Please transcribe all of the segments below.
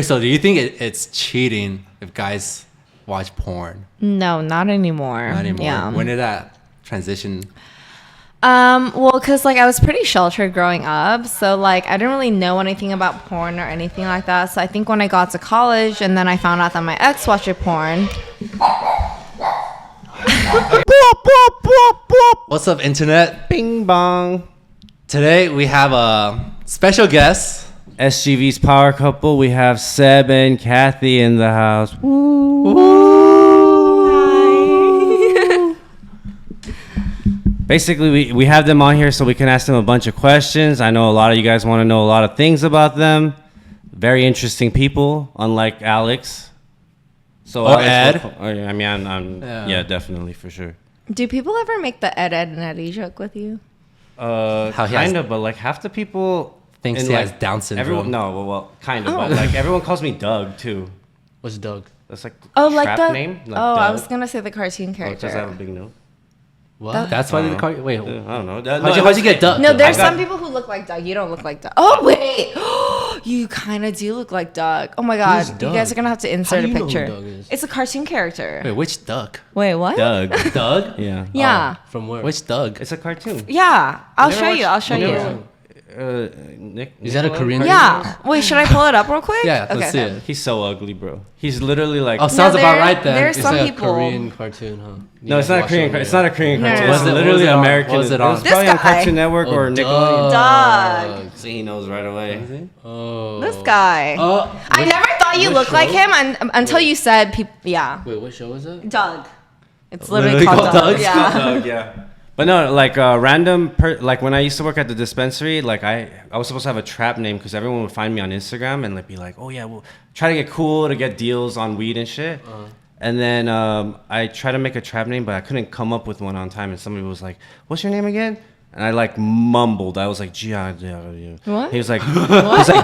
So do you think it's cheating if guys watch porn? No, not anymore. Not anymore. Yeah. When did that transition? Well, because like I was pretty sheltered growing up, so like I didn't really know anything about porn or anything like that. So I think when I got to college and then I found out that my ex watched porn. What's up, internet? Bing bong. Today we have a special guest. SGV's power couple. We have Seb and Kathy in the house. Woo. Basically, we have them on here so we can ask them a bunch of questions. I know a lot of you guys want to know a lot of things about them. Very interesting people, unlike Alex. So or Ed. I mean, I'm yeah, definitely, for sure. Do people ever make the Ed and Eddie joke with you? Kind of, but like half the people thinks he has Down syndrome. Well, kind of, but like everyone calls me Doug too. What's Doug? That's like like trap the name. Like Doug. Doug. I was gonna say the cartoon character. Because I have a big nose. What? That's why they call you. Wait, I don't know. how'd you get Doug? No, there's some people who look like Doug. You don't look like Doug. Oh wait, you kind of do look like Doug. Oh my god, Who's you Doug? guys are gonna have to insert How do a you know picture. who Doug is? It's a cartoon character. Wait, which Doug? Wait, what? Doug. Doug? Yeah. Yeah. From where? Which Doug? It's a cartoon. Yeah, I'll never show you. watched- I'll show you you. never- Nick. Is that a Korean? Yeah. Wait, should I pull it up real quick? Yeah, let's Okay. see it. He's so ugly, bro. He's literally like. Oh, sounds about right then. there's It's some like people- a Korean cartoon, huh? No, it's not a Korean. It's not a Korean No, cartoon. no, It's no. literally What was it on? American. What was it on? It's probably This on guy. Cartoon Network or Nickelodeon. Doug. See, he knows right away. Oh. This guy. I never thought you looked like him until you said, yeah. Wait, what show is it? Doug. It's literally called Doug. Yeah. Doug, yeah. But no, like like when I used to work at the dispensary, like I was supposed to have a trap name because everyone would find me on Instagram and like be like, oh yeah, we'll try to get cool to get deals on weed and shit. And then I tried to make a trap name, but I couldn't come up with one on time. And somebody was like, what's your name again? And I like mumbled. I was like, What? He was like,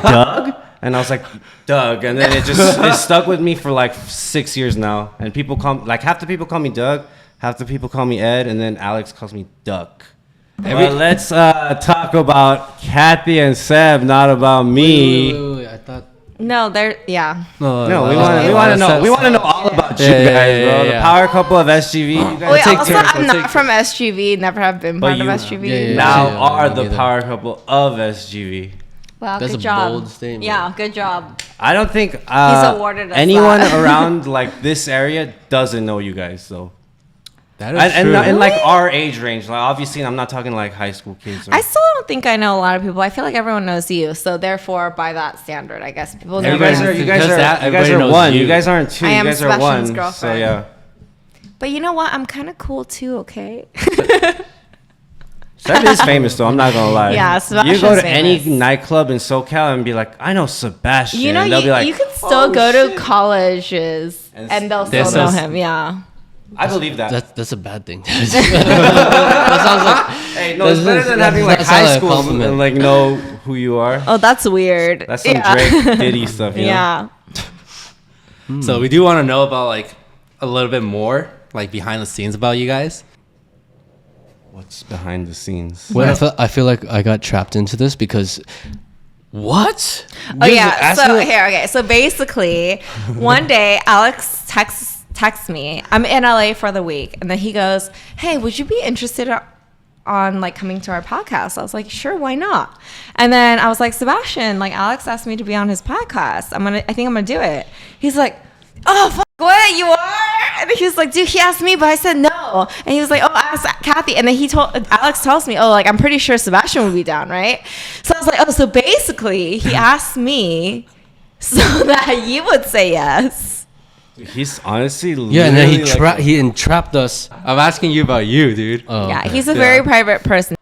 Doug? And I was like, Doug. And then it stuck with me for like 6 years now. And people half the people call me Doug. Half the people call me Ed, and then Alex calls me Duck. But let's talk about Kathy and Seb, not about me. Wait, I thought. No, yeah. No, we want to know. We want to know all about you guys, bro. The power couple of SGV. You guys Wait, also, I'm not from SGV. Never have been part of SGV. now are the power couple of SGV. Wow, That's good a job. bold statement. Yeah, good job. I don't think He's awarded us anyone that. around like this area doesn't know you guys, though. That is true. And like our age range, like obviously I'm not talking like high school kids. I still don't think I know a lot of people. I feel like everyone knows you, so therefore, by that standard, I guess people know you guys me. are one. You guys aren't two. I You am guys are Sebastian's one. So girlfriend. yeah. But you know what? I'm kind of cool too. Okay. Seb is famous though. I'm not gonna lie. Yeah, Sebastian's You go to famous. any nightclub in SoCal and be like, I know Sebastian. You know, and they'll be like, you can still go to colleges and they'll still know him. Yeah. I believe that. That's a bad thing. Hey, no, it's better than having like high school and like know who you are. Oh, that's weird. That's some Drake Diddy stuff. You know? Yeah. So we do want to know about like a little bit more, like behind the scenes about you guys. What's behind the scenes? I feel like I got trapped into this because what? Oh yeah. So here, okay. So basically, one day Alex texts me. I'm in LA for the week, and then he goes, "Hey, would you be interested on like coming to our podcast?" I was like, "Sure, why not?" And then I was like, "Sebastian, like Alex asked me to be on his podcast. I think I'm gonna do it." He's like, "Oh, fuck, what, you are?" And he was like, "Dude, he asked me, but I said no." And he was like, "Oh, ask Kathy." And then Alex tells me, "Oh, like I'm pretty sure Sebastian would be down, right?" So I was like, "Oh, so basically he asked me so that you would say yes." He's honestly And then he entrapped us. I'm asking you about you, dude. Oh, Yeah, okay. he's a very private person.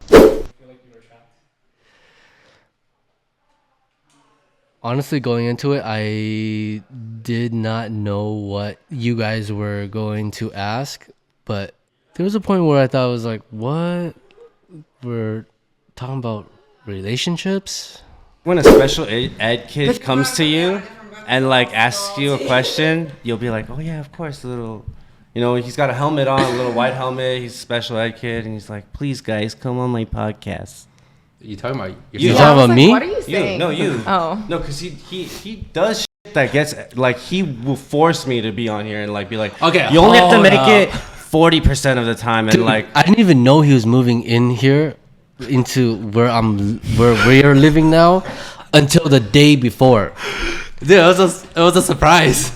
Honestly, going into it, I did not know what you guys were going to ask, but there was a point where I thought it was like, what? We're talking about relationships? When a special ed kid comes to you and like asks you a question, you'll be like, oh yeah, of course, he's got a helmet on, a little white helmet, he's a special ed kid, and he's like, please guys, come on my podcast. You talking about You talking about me? What are you saying? You. Oh. No, because he does that gets like he will force me to be on here and like be like, Okay, you only have to hold make up. it 40% of the time, and like I didn't even know he was moving in here into where we're living now until the day before. Dude, it was a surprise.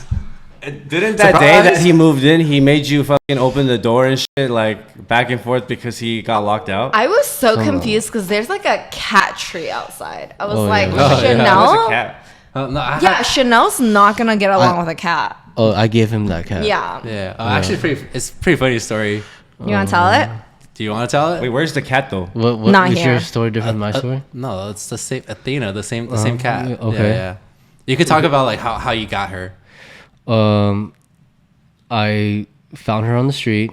didn't that day that he moved in, he made you fucking open the door and shit like back and forth because he got locked out? I was so confused because there's like a cat tree outside. I was Oh, like, yeah. Oh, yeah. Chanel? There's a cat. No, Yeah, Chanel's not gonna get along with a cat. Oh, I gave him that cat. Yeah. Yeah. Actually, it's a pretty funny story. You wanna tell it? Do you want to tell it? Wait, where's the cat though? What Not is here. your story different than my story? No, it's the same Athena, the same cat. okay. Yeah. You could talk about like how you got her. I found her on the street.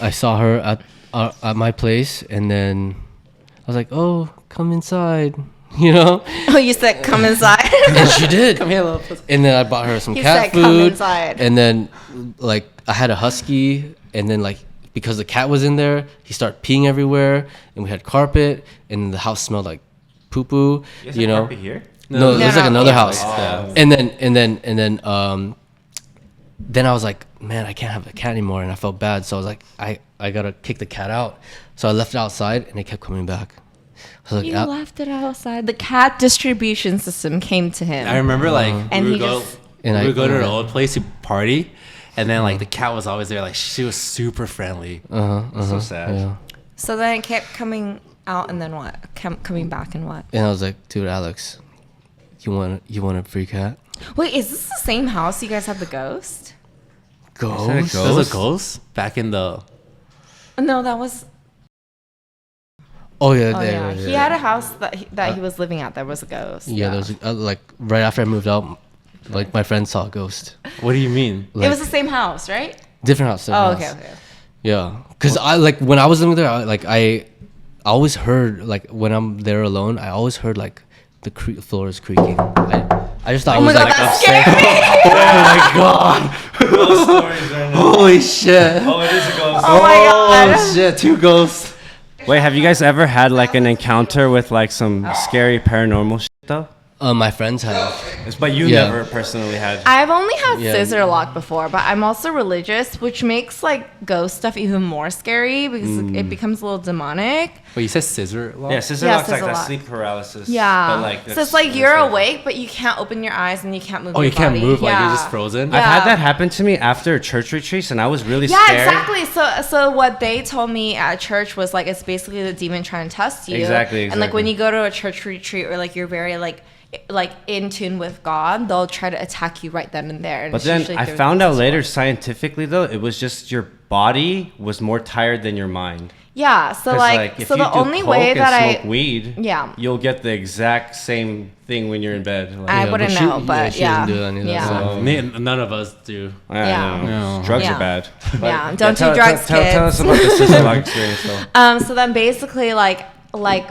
I saw her at my place, and then I was like, "Oh, come inside," you know. Oh, you said come inside. And she did. Come here, little pussy. And then I bought her some He cat said, "Come food. inside." And then like I had a husky, and then like because the cat was in there, he started peeing everywhere, and we had carpet, and the house smelled like poo poo. You know. Here? No, it was like another house. Oh. And then I was like, man, I can't have a cat anymore, and I felt bad, so I was like, I gotta kick the cat out. So I left it outside, and it kept coming back. I was like, You left it outside. The cat distribution system came to him. I remember like And we he would go, just- we And would go to an uh, old place to party, and then like the cat was always there. Like she was super friendly. So sad. yeah. So then it kept coming out, and then what? Coming back, and what? And I was like, dude, Alex, you want a free cat? Wait, is this the same house you guys have the ghost? Ghost? There was a ghost back in the. No, that was. Oh yeah, Oh there. yeah, he had a house that he was living at. There was a ghost. Yeah, there was like right after I moved out, like my friend saw a ghost. What do you mean? It Like, was the same house, right? different house. Oh, Different okay, house. okay. Yeah, because I like when I was living there, I always heard like when I'm there alone, I always heard like the floors creaking. I just thought Oh it my was god, like that upstairs. scared me! Ghost stories right now. Holy shit! Oh, it is a ghost. Oh my god. Oh shit! 2 ghosts. Wait, have you guys ever had like an encounter with like some scary paranormal shit though? My friends have. But you Yeah. never personally had. I've only had Yeah. scissor lock before, but I'm also religious, which makes like ghost stuff even more scary because it becomes a little demonic. Wait, you said scissor? Lock? Yeah, scissor Yeah, lock's like scissor that lock. sleep paralysis. Yeah. But like So it's like you're awake, but you can't open your eyes and you can't move Oh, your you can't body. move, like, you're Yeah. just frozen? Yeah. I've had that happen to me after church retreats, and I was really Yeah, scared. exactly. So what they told me at church was like it's basically the demon trying to test you. Exactly, And like when exactly. you go to a church retreat or like you're very like in tune with God, they'll try to attack you right then and there. And But it's then usually I through found out this later one. scientifically though, it was just your body was more tired than your mind. Yeah. So 'Cause, like if so you the do only coke way and that smoke weed, Yeah. you'll get the exact same thing when you're in bed. Like, I Yeah, wouldn't but she- know, yeah, but she yeah. doesn't do any of that yeah. stuff. None of us do. I Yeah. don't know. No. Drugs Yeah. are bad. Yeah, don't do tell, drugs, tell, kids. Tell us about the scissor lock experience though. So then basically like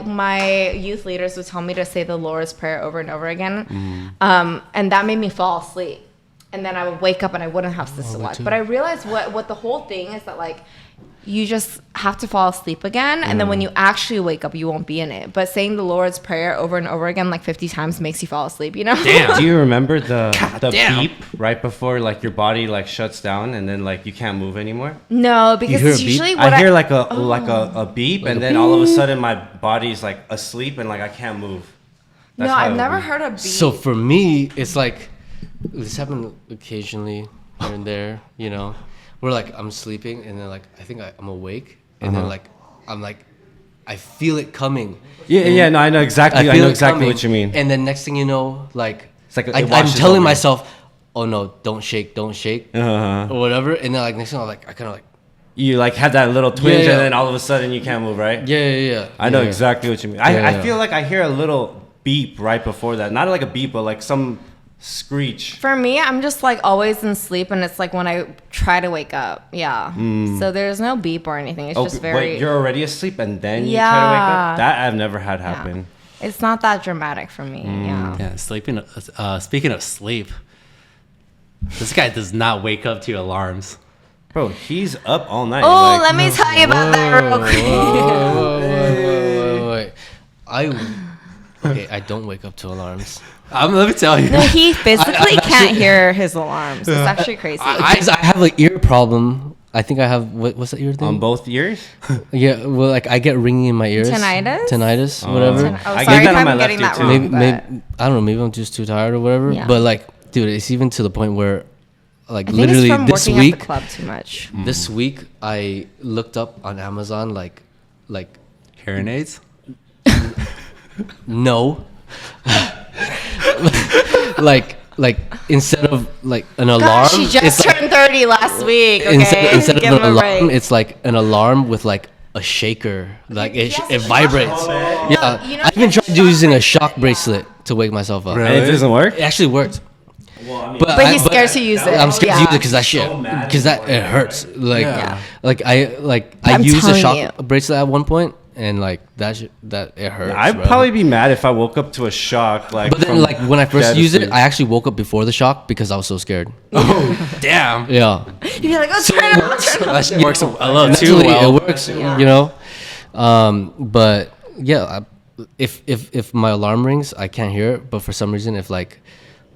my youth leaders would tell me to say the Lord's Prayer over and over again. And that made me fall asleep. And then I would wake up and I wouldn't have scissor lock. But I realized what the whole thing is that like you just have to fall asleep again. And then when you actually wake up, you won't be in it. But saying the Lord's Prayer over and over again like 50 times makes you fall asleep, you know? Do you remember the damn. beep right before like your body like shuts down and then like you can't move anymore? No, because hear a it's beep? usually what I hear like a beep, Like and a then all of a sudden my body's like asleep and like I can't move. No, That's how I've it never would be. heard a beep. So for me, it's like this happened occasionally here and there, you know, where like I'm sleeping and then like I think I'm awake and then like I'm like I feel it coming. Yeah, no, I know exactly. I feel know it exactly coming, what you mean. And then next thing you know, like, It's like it I'm washes telling over you. myself, "Oh no, don't shake," Uh-huh. or whatever. And then like next thing I'm like, I kind of like, You like had that little twinge, Yeah. and then all of a sudden you can't move, right? yeah. I know yeah. exactly what you mean. Yeah. I feel like I hear a little beep right before that. Not like a beep, but like some screech. For me, I'm just like always in sleep, and it's like when I try to wake up. Yeah. So there's no beep or anything. It's just very. Wait, you're already asleep and then you try to wake Yeah. up? That I've never had yeah. happen. It's not that dramatic for me. Yeah. Yeah, sleeping. Speaking of sleep, this guy does not wake up to alarms. Bro, he's up all night. Oh, like, let me tell you about that real quick. Wait. Okay, I don't wake up to alarms. Let me tell you. No, he physically I've can't actually- hear his alarms. It's actually crazy. I have an ear problem. I think I have what's the ear thing? On both ears? Yeah, well, like I get ringing in my ears. Tinnitus? Whatever. Oh, I sorry get that if on my I'm getting left that ear, wrong. too. Maybe I don't know. Maybe I'm just too tired or whatever. Yeah. But like, dude, it's even to the point where, like, I think literally it's from this working week, at the club too much. this week I looked up on Amazon like Hearing aids? no, like instead of like an alarm, Gosh, she just it's like, turned 30 last week. Okay, instead of Give an him a alarm, break. it's like an alarm with like a shaker, like He has it a shock vibrates. bracelet. Yeah, You know I he even has a tried shock using a bracelet, shock yeah. bracelet to wake myself up. Really? And it doesn't work? It actually worked. Well, I mean, But he's scared to use it. I'm scared to use it because that So shit, mad because that for it hurts. Like, Yeah. I I'm used a telling shock you. bracelet at one point, and like that it hurts. I'd bro. probably be mad if I woke up to a shock. Like, But then, from like when I first dead used it, asleep. I actually woke up before the shock because I was so scared. Oh, damn. Yeah, You'd be like, oh, turn it on, turn it on. That shit works a little too mentally well. it works. You know, but yeah, if my alarm rings, I can't hear it. But for some reason, if like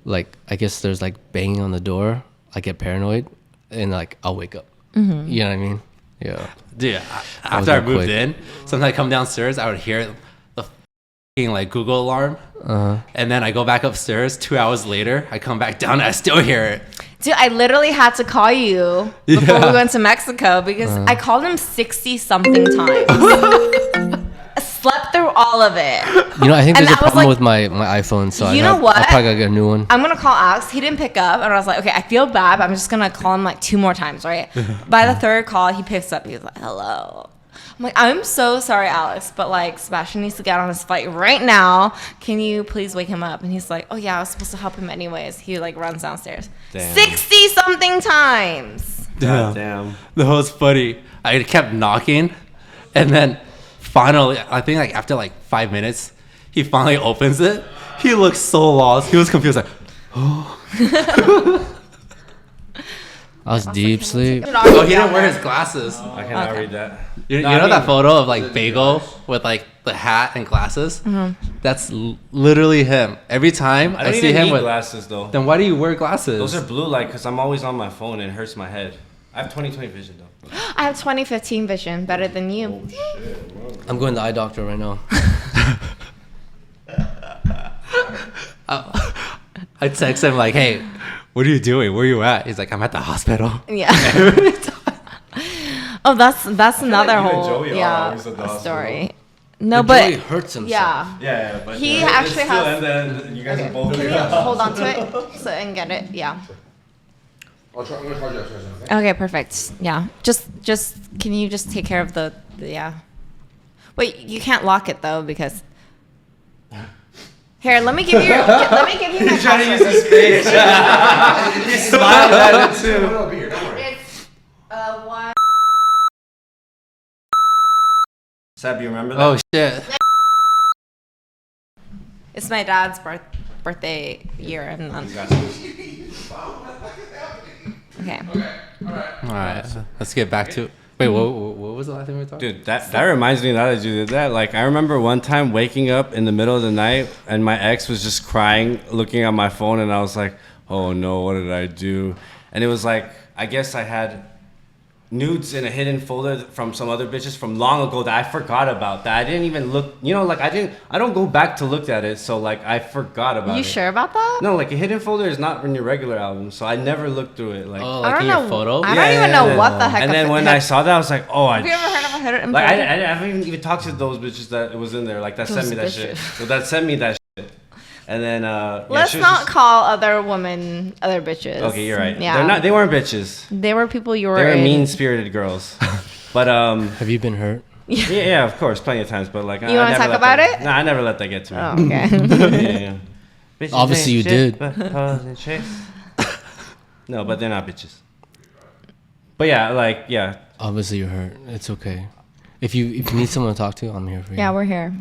I guess there's like banging on the door, I get paranoid and like I'll wake up. Mm-hmm. You know what I mean? Yeah. Dude, was after I that moved quick. in, sometimes I come downstairs, I would hear the fucking like Google alarm. And then I go back upstairs 2 hours later, I come back down and I still hear it. Dude, I literally had to call you before Yeah. we went to Mexico because I called him 60 something times. I slept through all of it. You know, I think And there's a I was problem like- with my iPhone, so You know what? I probably gotta get a new one. I'm gonna call Alex. He didn't pick up, and I was like, okay, I feel bad, but I'm just gonna call him like 2 more times, right? By the third call, he picks up. He's like, hello. I'm like, I'm so sorry, Alex, but like Sebastian needs to get on his flight right now. Can you please wake him up? And he's like, oh yeah, I was supposed to help him anyways. He like runs downstairs. Damn. 60 something times. God damn. That was funny. I kept knocking, and then finally, I think like after like 5 minutes, he finally opens it. He looks so lost. He was confused, like, I was deep sleep. oh, he didn't wear his glasses. I cannot read that. You No, know I that mean- photo of like Bagel with like the hat and glasses? That's literally him. Every time I I, don't see even him need with, glasses though. then why do you wear glasses? Those are blue light because I'm always on my phone and it hurts my head. I have 20/20 vision though. I have 2015 vision, better than you. I'm going to the eye doctor right now. I text him like, "Hey, what are you doing? Where you at?" He's like, "I'm at the hospital." Yeah. Oh, that's another you and whole Joey are always at the hospital. story. No, But Joey but hurts himself. yeah. Yeah, but He actually has- And then you guys are both. Can you hold on to it so and get it? Yeah. I'm gonna charge you upstairs, okay? Okay, perfect. Yeah. Just can you just take care of the yeah. Wait, you can't lock it though because. Here, let me give you my password. his face. He smiled at it too. I'll be here, don't worry. It's one. Seb, you remember that? Oh shit! It's my dad's birthday year and month. Okay. All right, let's get back to. Wait, what was the last thing we were talking? Dude, that reminds me now that you did that. Like, I remember one time waking up in the middle of the night and my ex was just crying, looking at my phone, and I was like, oh no, what did I do? And it was like, I guess I had nudes in a hidden folder from some other bitches from long ago that I forgot about. That I didn't even look, you know, like I don't go back to look at it, so like I forgot about it. You sure about that? No, like a hidden folder is not in your regular album, so I never looked through it. Like, Oh, I like don't in your know. photo? I don't even know what the heck. And a then when I saw that, I was like, oh, have you ever heard of a hidden like folder? I haven't even talked to those bitches that it was in there. Like that Those sent me that shit. bitches. So that sent me that shit. And then yeah, Let's she was not just- call other women other bitches. Okay, you're right. Yeah. They weren't bitches. They were people you were. They were in. mean-spirited girls. But Have you been hurt? yeah, of course, plenty of times. But like, You wanna talk about it? No, I never let that get to me. Oh, okay. Yeah. Bitches Obviously ain't you shit did. but hoes and chicks. No, but they're not bitches. But yeah, like yeah. Obviously you're hurt. It's okay. If you need someone to talk to, I'm here for you. Yeah, we're here.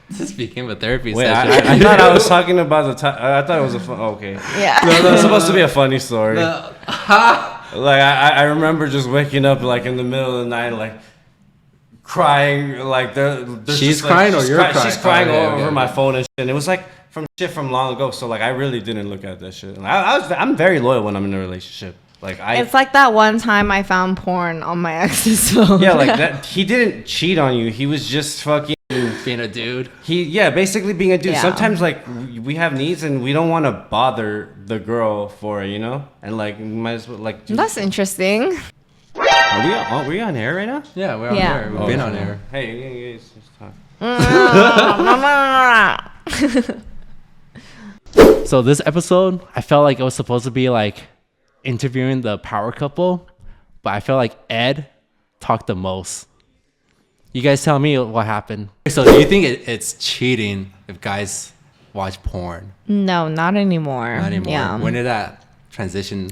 This became a therapy Wait, session. I thought I was talking about the time. I thought it was a fun. Okay. Yeah. It's supposed to be a funny story. Like I remember just waking up like in the middle of the night, like crying like there's She's just, like, crying or you're crying? She's crying Okay, over okay. my phone and shit. And it was like from long ago. So like I really didn't look at that shit. And I'm very loyal when I'm in a relationship. Like It's like that one time I found porn on my ex's phone. yeah, like that. He didn't cheat on you. He was just fucking Being a dude. basically being a dude. Yeah. Sometimes like we have needs and we don't want to bother the girl for it, you know. And like we might as well like. That's interesting. Are we on air right now? Yeah, we're on Yeah. air. We've been on air. Hey, let's talk. So this episode, I felt like it was supposed to be like interviewing the power couple, but I felt like Ed talked the most. You guys tell me what happened. So do you think it's cheating if guys watch porn? No, not anymore. Not anymore. Yeah. When did that transition?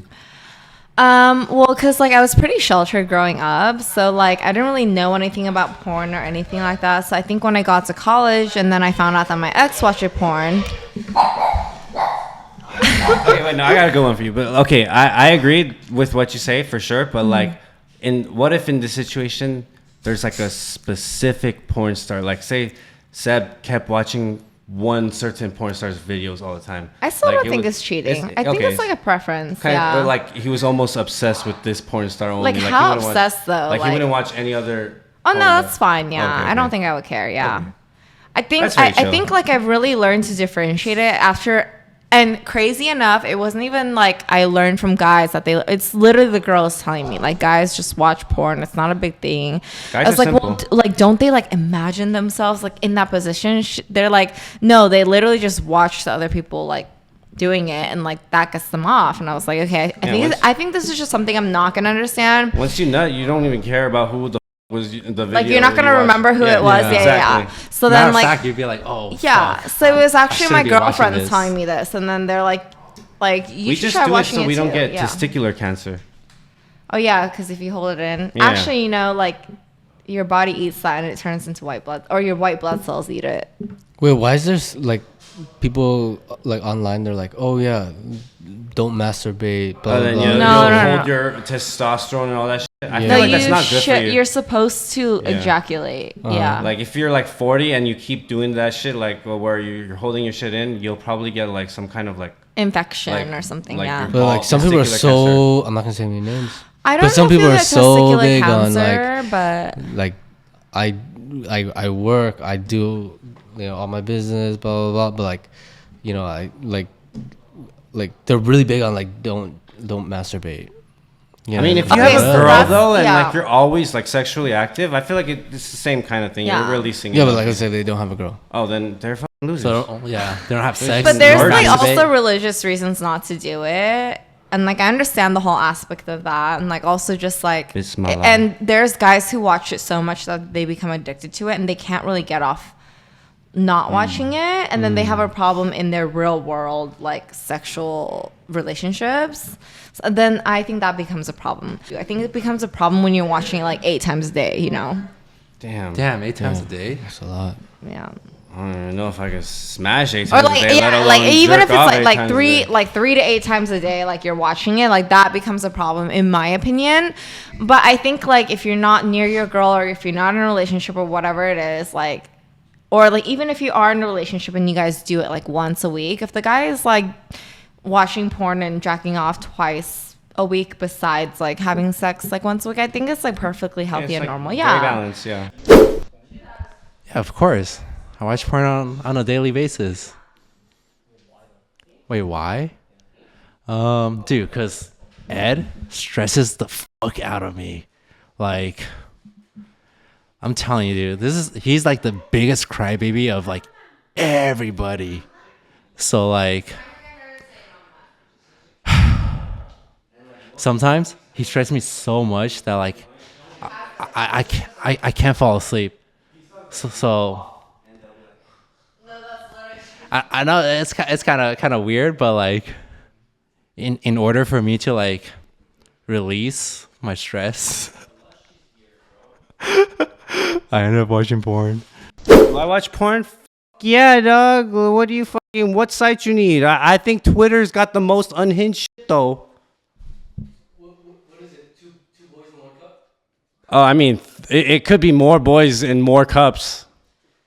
Well, because like I was pretty sheltered growing up, so like I didn't really know anything about porn or anything like that. So I think when I got to college and then I found out that my ex watched porn. Okay, wait, no, I got a good one for you. But okay, I agreed with what you say for sure. But like, what if in this situation there's like a specific porn star? Like, say Seb kept watching one certain porn star's videos all the time. I still Like, don't think it's cheating. I think it's like a preference. Kind yeah. of, or like he was almost obsessed with this porn star only. Like, he how wouldn't watch- obsessed, though? Like he Like- wouldn't watch any other. Oh porn no, that- that's fine. Yeah, Okay, I don't okay. think I would care. Yeah, Okay. I think That's very I chill. think like I've really learned to differentiate it after. And crazy enough, it wasn't even like I learned from guys that it's literally the girls telling me like guys just watch porn. It's not a big thing. Guys I was are like, well, simple. like don't they like imagine themselves like in that position? They're like, no, they literally just watch the other people like doing it and like that gets them off. And I was like, okay, I think this is just something I'm not gonna understand. Once you nut, you don't even care about who the was the video. Like you're not that gonna you watched. remember who it was. Yeah, exactly. yeah. So Matter then of like fact, you'd be like, oh, yeah, fuck. so it was actually my shouldn't be watching girlfriends this. telling me this, and then they're like you We should just try do it watching so we don't too. get Yeah. testicular cancer. Oh yeah, because if you hold it in, Yeah. actually, you know, like your body eats that and it turns into white blood, or your white blood cells eat it. Wait, why is there like people like online? They're like, oh yeah, don't masturbate. Blah, Then blah, you, blah. No, you'll no, hold no. your testosterone and all that shit. I Yeah. feel like you that's not good for you. You're supposed to Yeah. ejaculate. Yeah. Like if you're like 40 and you keep doing that shit, like where you're holding your shit in, you'll probably get like some kind of like infection like- or something. like yeah. your- But like some people are Testicular so I'm not gonna say any names. I don't but some know if people you are get so testicular big on, like- cancer, but Like I work, I do all my business, blah blah blah. But like I like they're really big on like don't masturbate. You I mean, if you Okay, have so a girl that's- though, and yeah. like you're always like sexually active, I feel like it's the same kind of thing. Yeah. You're releasing. yeah, it. but like I said, they don't have a girl. oh, then they're fucking losers. So yeah, they don't have sex. But there's nor like masturbate. also religious reasons not to do it. And like I understand the whole aspect of that. And like also just like Bismillah. and there's guys who watch it so much that they become addicted to it and they can't really get off not watching it. And then they have a problem in their real world like sexual relationships. So then I think that becomes a problem. I think it becomes a problem when you're watching it like 8 times a day, you know? Damn. Damn, 8 times a day. That's a lot. Yeah. I don't even know if I could smash 8 Or times like a day. let yeah, alone like even jerk if it's off 8 like times a three day. 3 to 8 times a day, like you're watching it, like that becomes a problem in my opinion. But I think like if you're not near your girl or if you're not in a relationship or whatever it is, like or like even if you are in a relationship and you guys do it like once a week, if the guy is like watching porn and jacking off twice a week besides like having sex like once a week, I think it's like perfectly Yeah, healthy it's, and like, normal. very Yeah. balanced, yeah. Yeah, of course. I watch porn on a daily basis. Wait, why? Dude, cause Ed stresses the fuck out of me. Like, I'm telling you, dude, he's like the biggest crybaby of like everybody. So like, sometimes he stresses me so much that like, I can't fall asleep. So I know it's kind of weird, but like in order for me to like release my stress, I end up watching porn. Do I watch porn? Yeah, dog. What do you fucking? What site you need? I think Twitter's got the most unhinged shit though. What is it? Two boys in one cup? Oh, I mean, it could be more boys in more cups,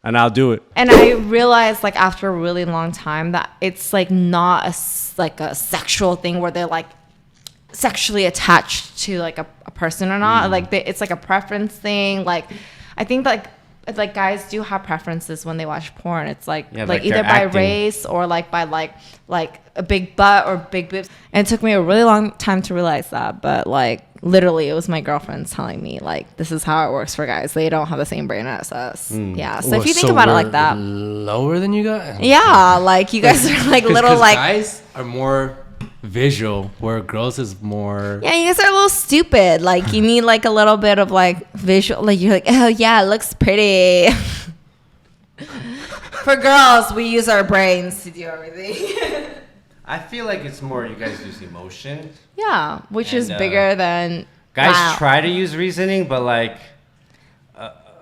and I'll do it. And I realized like after a really long time that it's like not like a sexual thing where they're like sexually attached to like a person or not. Like it's like a preference thing. Like I think like guys do have preferences when they watch porn. It's like like either they're by acting. race or like by like a big butt or big boobs. And it took me a really long time to realize that, but like literally it was my girlfriends telling me like this is how it works for guys. They don't have the same brain as us. Yeah. So if you think about it like that, lower than you got. yeah, like you guys are like little like guys are more visual, where girls is more. yeah, you guys are a little stupid. Like you need like a little bit of like visual. Like you're like, oh yeah, it looks pretty. For girls, we use our brains to do everything. I feel like it's more you guys use emotion. Yeah, which is And, bigger than Guys try to use reasoning, but like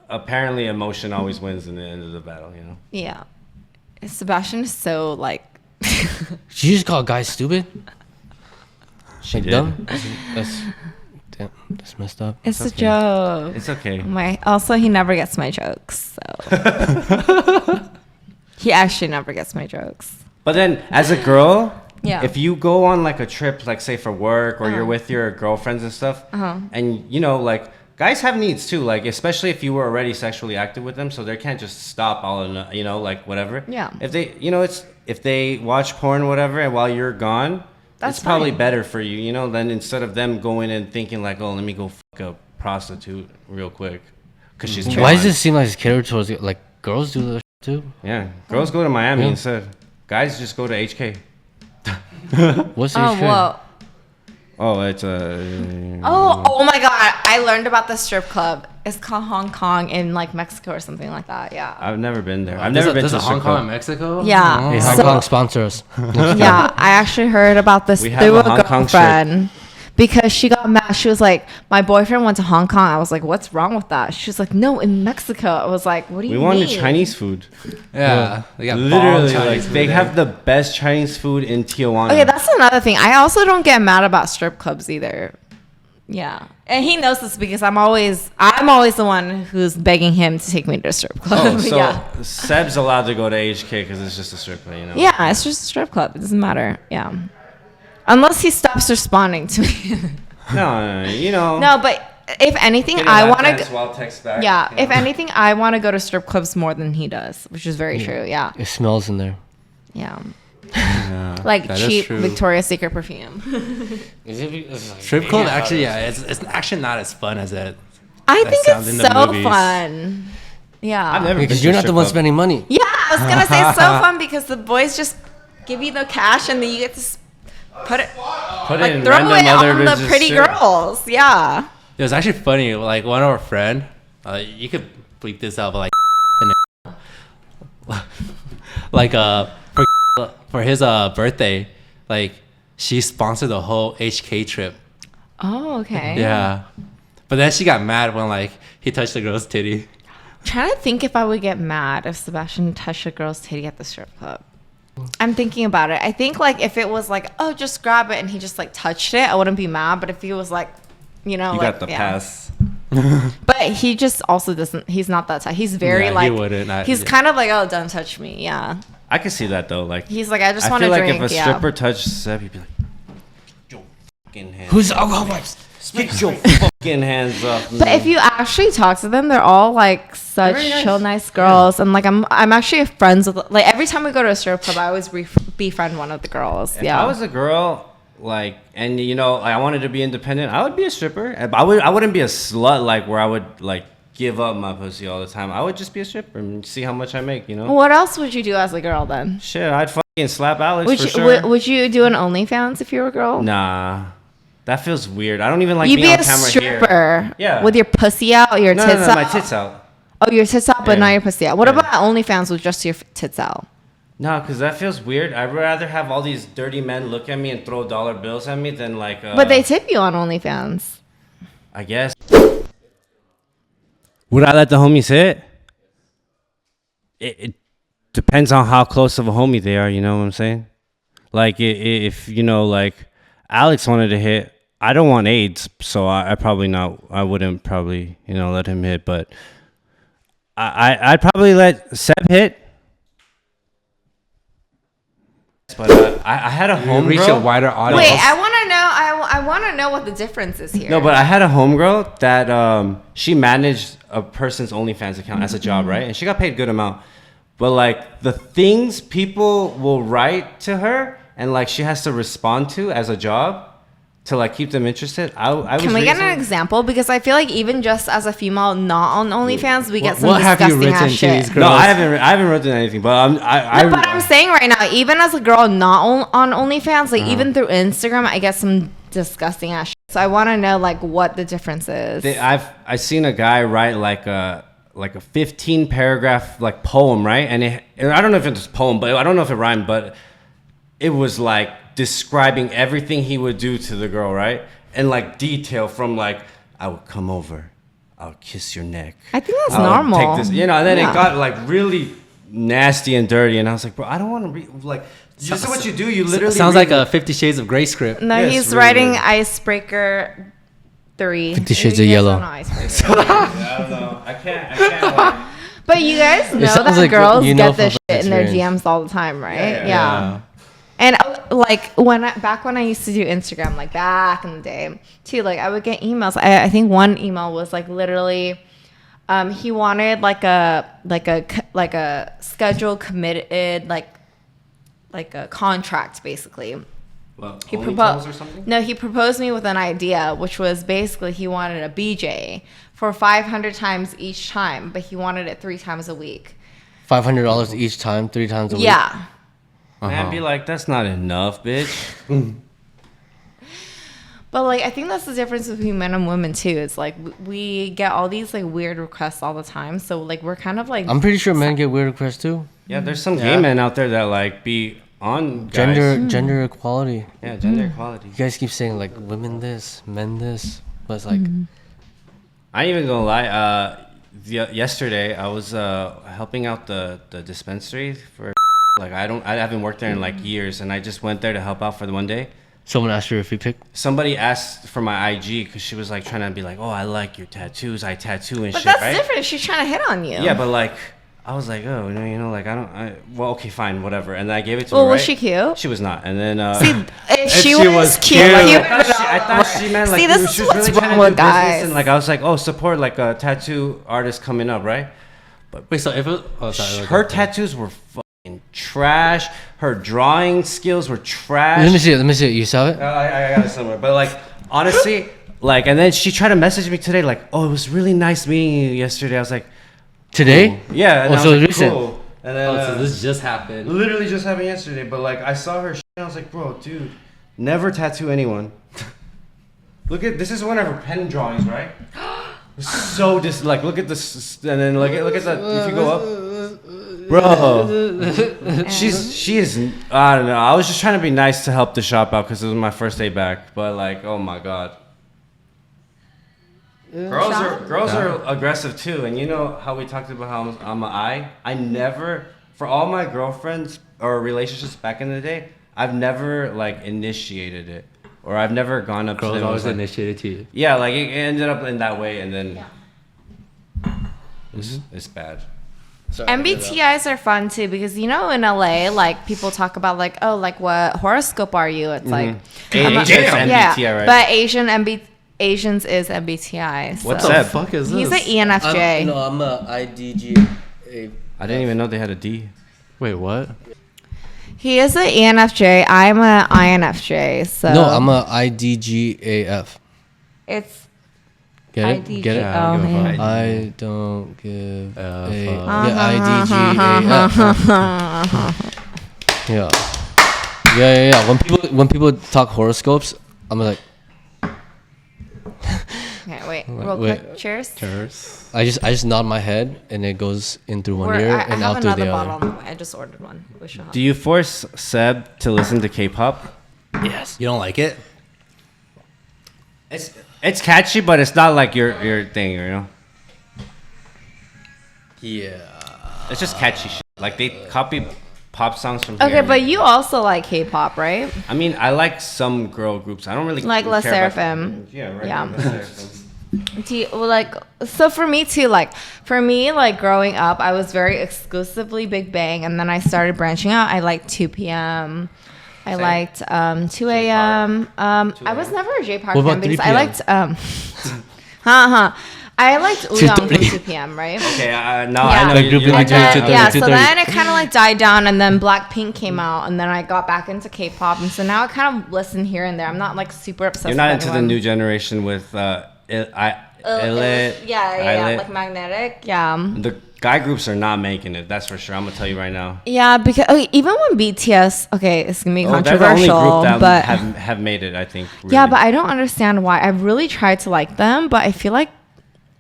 apparently emotion always wins in the end of the battle. You know. Yeah, Sebastian is so like. Did you just call guys stupid? She Like did. dumb? That's messed up. It's a joke. It's okay. Also, he never gets my jokes. So he actually never gets my jokes. But then, as a girl, Yeah. if you go on like a trip, like say for work, or you're with your girlfriends and stuff, and you know, like guys have needs too, like especially if you were already sexually active with them, so they can't just stop all in, you know, like whatever. Yeah. If they, you know, if they watch porn or whatever, and while you're gone, That's it's probably fine. better for you, you know, than instead of them going and thinking like, oh, let me go fuck a prostitute real quick, because she's. Why gone. does it seem like it's catered towards like girls do that too? Yeah, girls go to Miami Yeah. instead. Guys just go to HK. What's the Oh well. Oh, it's Oh my God! I learned about the strip club. It's called Hong Kong in like Mexico or something like that. Yeah. I've never been there. I've never been to Hong strip Kong club. and Mexico. Yeah. Hey, Oh. Hong So- Kong sponsor us. Yeah, I actually heard about this We have through a a Hong Kong girlfriend because she got mad. She was like, "My boyfriend went to Hong Kong." I was like, "What's wrong with that?" She was like, "No, in Mexico." I was like, "What do you We mean?" wanted Chinese food. Yeah, they got bomb Literally, Chinese like food they there. have the best Chinese food in Tijuana. Okay, that's another thing. I also don't get mad about strip clubs either. Yeah, and he knows this because I'm always the one who's begging him to take me to a strip club. Oh, so yeah. Seb's allowed to go to HK because it's just a strip club, you know. Yeah, it's just a strip club. It doesn't matter. Yeah. Unless he stops responding to me. No, you know. No, but if anything, Get a I lap want dance to. while text back, Yeah, you know. if anything, I want to go to strip clubs more than he does, which is very true. Yeah. It smells in there. Yeah. Yeah, Like that is cheap true. Victoria's Secret perfume. Strip club actually, yeah, it's actually not as fun as it. I That think sounds it's in the so movies. fun. Yeah. I've never been Because to you're a not the strip one club. spending money. Yeah, I was gonna say it's so fun because the boys just give you the cash and then you get to put it Put it like in throw random it other on the bitches' pretty shit. girls. Yeah. It was actually funny. Like one of our friend, you could bleep this out, but like, like for his birthday, like she sponsored the whole HK trip. Oh, okay. Yeah, but then she got mad when like he touched the girl's titty. Trying to think if I would get mad if Sebastian touched a girl's titty at the strip club. I'm thinking about it. I think like if it was like, oh, just grab it and he just like touched it, I wouldn't be mad. But if he was like, you know, You like, got the yeah. pass. But he just also doesn't. He's not that type. He's very Yeah, he like. wouldn't. He's kind of like, oh, don't touch me. Yeah. I can see that though. Like He's like, I just I want to feel like drink. if a yeah. stripper touched Seb, he'd be like, "Your fucking hands, Who's the alcohol wipes? get your fucking hands off me." But if you actually talk to them, they're all like such Very nice. chill, nice girls, and like I'm actually friends with like every time we go to a strip club, I always befriend one of the girls. If Yeah. I was a girl, like, and you know, I wanted to be independent, I would be a stripper. I wouldn't be a slut, like where I would like give up my pussy all the time. I would just be a stripper and see how much I make, you know. What else would you do as a girl then? Shit, I'd fucking slap Alex Would for you sure. would you do an OnlyFans if you were a girl? Nah, that feels weird. I don't even like You'd being be on a camera stripper. here. Yeah. With your pussy out, your No, tits no, no, out. my tits out. Oh, your tits out, but Yeah. not your pussy out. What Yeah. about OnlyFans with just your tits out? No, because that feels weird. I'd rather have all these dirty men look at me and throw dollar bills at me than like. But they tip you on OnlyFans. I guess. Would I let the homies hit? It depends on how close of a homie they are. You know what I'm saying? Like if you know, like Alex wanted to hit, I don't want AIDS, so I probably not. I wouldn't probably let him hit, but I'd probably let Seb hit. But I had a homegirl. Reach a wider audience. Wait, I want to know. I want to know what the difference is here. No, but I had a homegirl that she managed a person's OnlyFans account as a job, right? And she got paid a good amount. But like the things people will write to her and like she has to respond to as a job to like keep them interested. Can we get an example? Because I feel like even just as a female not on OnlyFans, we get some what have you disgusting written ass to shit. these girls? No, I haven't written anything, but But I'm saying right now, even as a girl not on OnlyFans, like even through Instagram, I get some disgusting ass shit. So I want to know like what the difference is. I seen a guy write like a 15 paragraph like poem, right? And I don't know if it's a poem, but I don't know if it rhymed, but it was like describing everything he would do to the girl, right? And like detail from like, I would come over, I'll kiss your neck. I think that's normal. Take this, and then it got like really nasty and dirty, and I was like, bro, I don't want to read like. This is what you do. You literally sounds like a 50 Shades of Grey script. No, Yes, he's really writing weird. Icebreaker 3. 50 Shades You of guys Yellow. don't know Icebreaker. I don't know. I can't. Like, But you guys know sounds that like girls you know get this from shit in their experience. DMs all the time, right? Yeah. And like back when I used to do Instagram, like back in the day too, like I would get emails. I think one email was like literally, he wanted like a schedule committed like a contract basically. well, He OnlyFans proposed or something. No, he proposed me with an idea, which was basically he wanted a BJ for 500 times each time, but he wanted it 3 times a week. $500 each time, 3 times a week. Yeah. Man, be like, that's not enough, bitch. But like I think that's the difference between men and women too. It's like we get all these like weird requests all the time. So like we're kind of like I'm pretty sure men get weird requests too. Yeah, there's some gay men out there that like be on guys. Gender equality. Yeah, gender equality. You guys keep saying like women this, men this, but it's like I ain't even gonna lie. Yesterday I was helping out the dispensary for like I haven't worked there in like years, and I just went there to help out for the one day. someone asked you if you pick. Somebody asked for my IG because she was like trying to be like, oh, I like your tattoos, I tattoo and But shit, that's right? different if she's trying to hit on you. Yeah, but like I was like, oh, like well, okay, fine, whatever. And then I gave it to Well, her. was right? she cute? She was not. And then If she was cute, I thought she meant like See, this she is was what's really trying wrong to do with business, guys. and like I was like, oh, support like a tattoo artist coming up, right? Wait, so if it, oh, sorry, Her tattoos were fucking trash. Her drawing skills were trash. Let me see it. You saw it? I got it somewhere. But like honestly, like, and then she tried to message me today, like, oh, it was really nice meeting you yesterday. I was like, Today? cool. Yeah. And Oh, I so was like, recent. cool. And then so this just happened. literally just happened yesterday. But like I saw her, shit, and I was like, bro, dude, never tattoo anyone. Look at this is one of her pen drawings, right? So look at this, and then look at that. If you go up, bro, she is. I don't know. I was just trying to be nice to help the shop out because it was my first day back. But like, oh my god, girls are aggressive too. And you know how we talked about how I'm an I. I never, for all my girlfriends or relationships back in the day, I've never like initiated it. Or I've never gone up to Girls them. always Like, initiated to you. yeah, like it ended up in that way, and then it's bad. MBTIs are fun too because you know in LA like people talk about like oh like what horoscope are you? It's like Asians yeah, MBTI, right? but Asians is MBTI. So. What's What the that? fuck is this? He's an ENFJ. I'm a IDGA. I didn't even know they had a D. Wait, what? He is an ENFJ. I'm an INFJ. So No, I'm a IDGAF. It's Get it? IDG. Get it? I don't give a fuck. I don't give a fuck. Yeah, IDGAF. Yeah. When people talk horoscopes, I'm like, okay, wait, real Wait. quick. Cheers. Cheers. I just nod my head and it goes in through one Or ear I and have out through another the bottle other. on the way. I just ordered one. We should have. Do you force Seb to listen to K-pop? Yes. You don't like it? It's catchy, but it's not like your thing, you know. Yeah. It's just catchy shit. Like they copy pop songs from Okay, here. but you also like K-pop, right? I mean, I like some girl groups. I don't really Like La care about- Seraphim. Yeah, right. Yeah. La Seraphim. So for me too, like growing up, I was very exclusively Big Bang, and then I started branching out. I liked 2 p.m. I Same. liked 2 a.m. I was never a J Park What fan about because 3 I liked I liked Uyong from 2 p.m. right? Okay, now Yeah. I know Like you group like like And that. then, 2:30, yeah, so 2:30. then it kind of like died down, and then Blackpink came out, and then I got back into K-pop, and so now I kind of listen here and there. I'm not like super obsessed. You're not with into the anyone. new generation with Yeah, like Magnetic. Yeah. The guy groups are not making it. That's for sure. I'm gonna tell you right now. Yeah, because even when BTS, okay, it's gonna be Oh, they're the only controversial, group that but have made it. I think. Really. yeah, but I don't understand why. I really tried to like them, but I feel like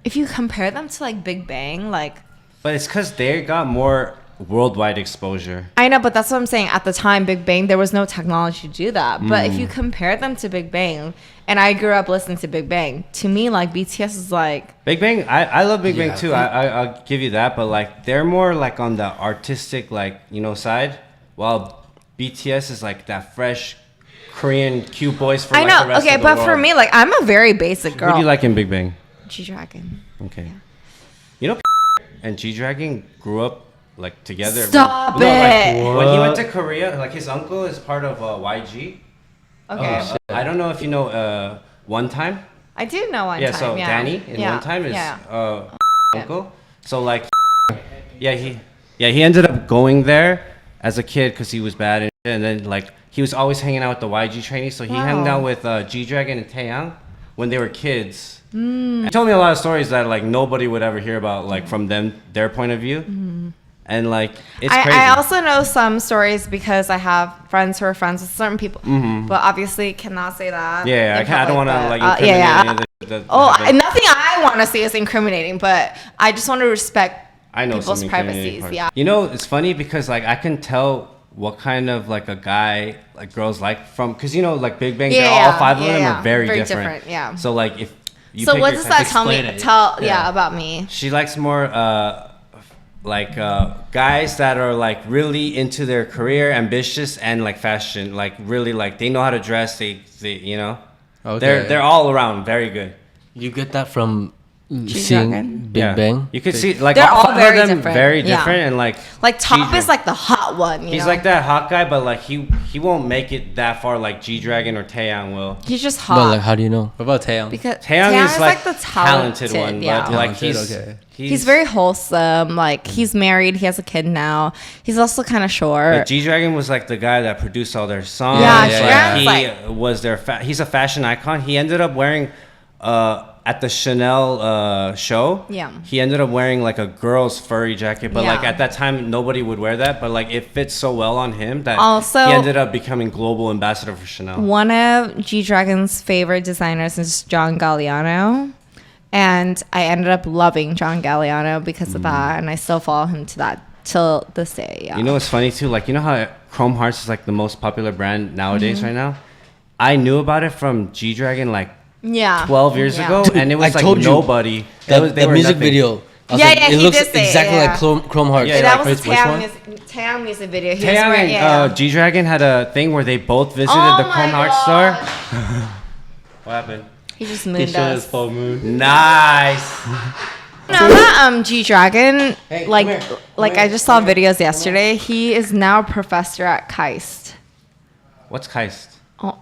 if you compare them to like Big Bang, like But it's because they got more worldwide exposure. I know, but that's what I'm saying. At the time, Big Bang, there was no technology to do that. But Mm. if you compare them to Big Bang, and I grew up listening to Big Bang, to me, like BTS is like Big Bang, I love Big Bang Yeah. too. I'll give you that, but like they're more like on the artistic side, while BTS is like that fresh Korean cute boys for I like know. the rest Okay, of the but world. for me, like I'm a very basic girl. Who do you like in Big Bang? G-Dragon. Okay, you know, and G Dragon grew up like together. Stop No, like, it. when he went to Korea, like his uncle is part of YG. Okay. I don't know if you know One Time. I do know one Yeah, time. so yeah. Danny in yeah. One Time is yeah. uncle. So like, he ended up going there as a kid because he was bad and then like he was always hanging out with the YG trainees. So he hung Wow. out with G Dragon and Taeyang when they were kids. He told me a lot of stories that like nobody would ever hear about like from their point of view. And like it's crazy. I also know some stories because I have friends who are friends with certain people, but obviously cannot say that. Yeah, in I don't want public, to like but, incriminate yeah. any of the Nothing I want to say is incriminating, but I just want to respect I know people's some incriminating privacies. parts. Yeah. You know, it's funny because like I can tell what kind of like a guy like girls like from because you know like Big Bang, Yeah, all yeah, five of yeah, them yeah. are very, Very different. different, yeah. So like if you So pick what your does type- that tell me? explain it. Yeah, about me. She likes more guys that are like really into their career, ambitious, and like fashion, like really like they know how to dress. They you know, Okay. they're all around very good. You get that from G-Dragon? seeing Big Yeah. Bang. You could see like They're all all five very of them different. very Yeah. different and like Top G-Dra- is like the hot one. He's know? like that hot guy, but like he won't make it that far like G Dragon or Taeyang will. He's just hot. But like, how do you know? What about Taeyong? because Taeyang is like the talented one, yeah. but like Talented, He's very wholesome. Like he's married. He has a kid now. He's also kind of short. But G Dragon was like the guy that produced all their songs. Yeah, G-Dragon's He was their. He's a fashion icon. He ended up wearing, at the Chanel show. Yeah. He ended up wearing like a girl's furry jacket, but like Yeah. at that time nobody would wear that. But like it fits so well on him that Also- he ended up becoming global ambassador for Chanel. One of G-Dragon's favorite designers is John Galliano. And I ended up loving John Galliano because of that. And I still follow him to that till this day. Yeah. You know what's funny too? Like you know how Chrome Hearts is like the most popular brand nowadays Mm-hmm. right now. I knew about it from G Dragon like yeah. 12 years Yeah. ago, and it was I like told you, nobody. That, They were music nothing. video. I was Yeah, like, yeah, it he looks did say it, exactly yeah. like Chrome Hearts. Yeah, That like, was a which one? Taeyang music video. He was Taeyang wearing- and G Dragon had a thing where they both visited Oh the my Chrome Hearts God. store. What happened? He just He mooned showed us. his full moon. Nice. No, that G-Dragon, Hey, like, come here. like I just saw videos yesterday. He is now a professor at KAIST. What's Keist? Oh,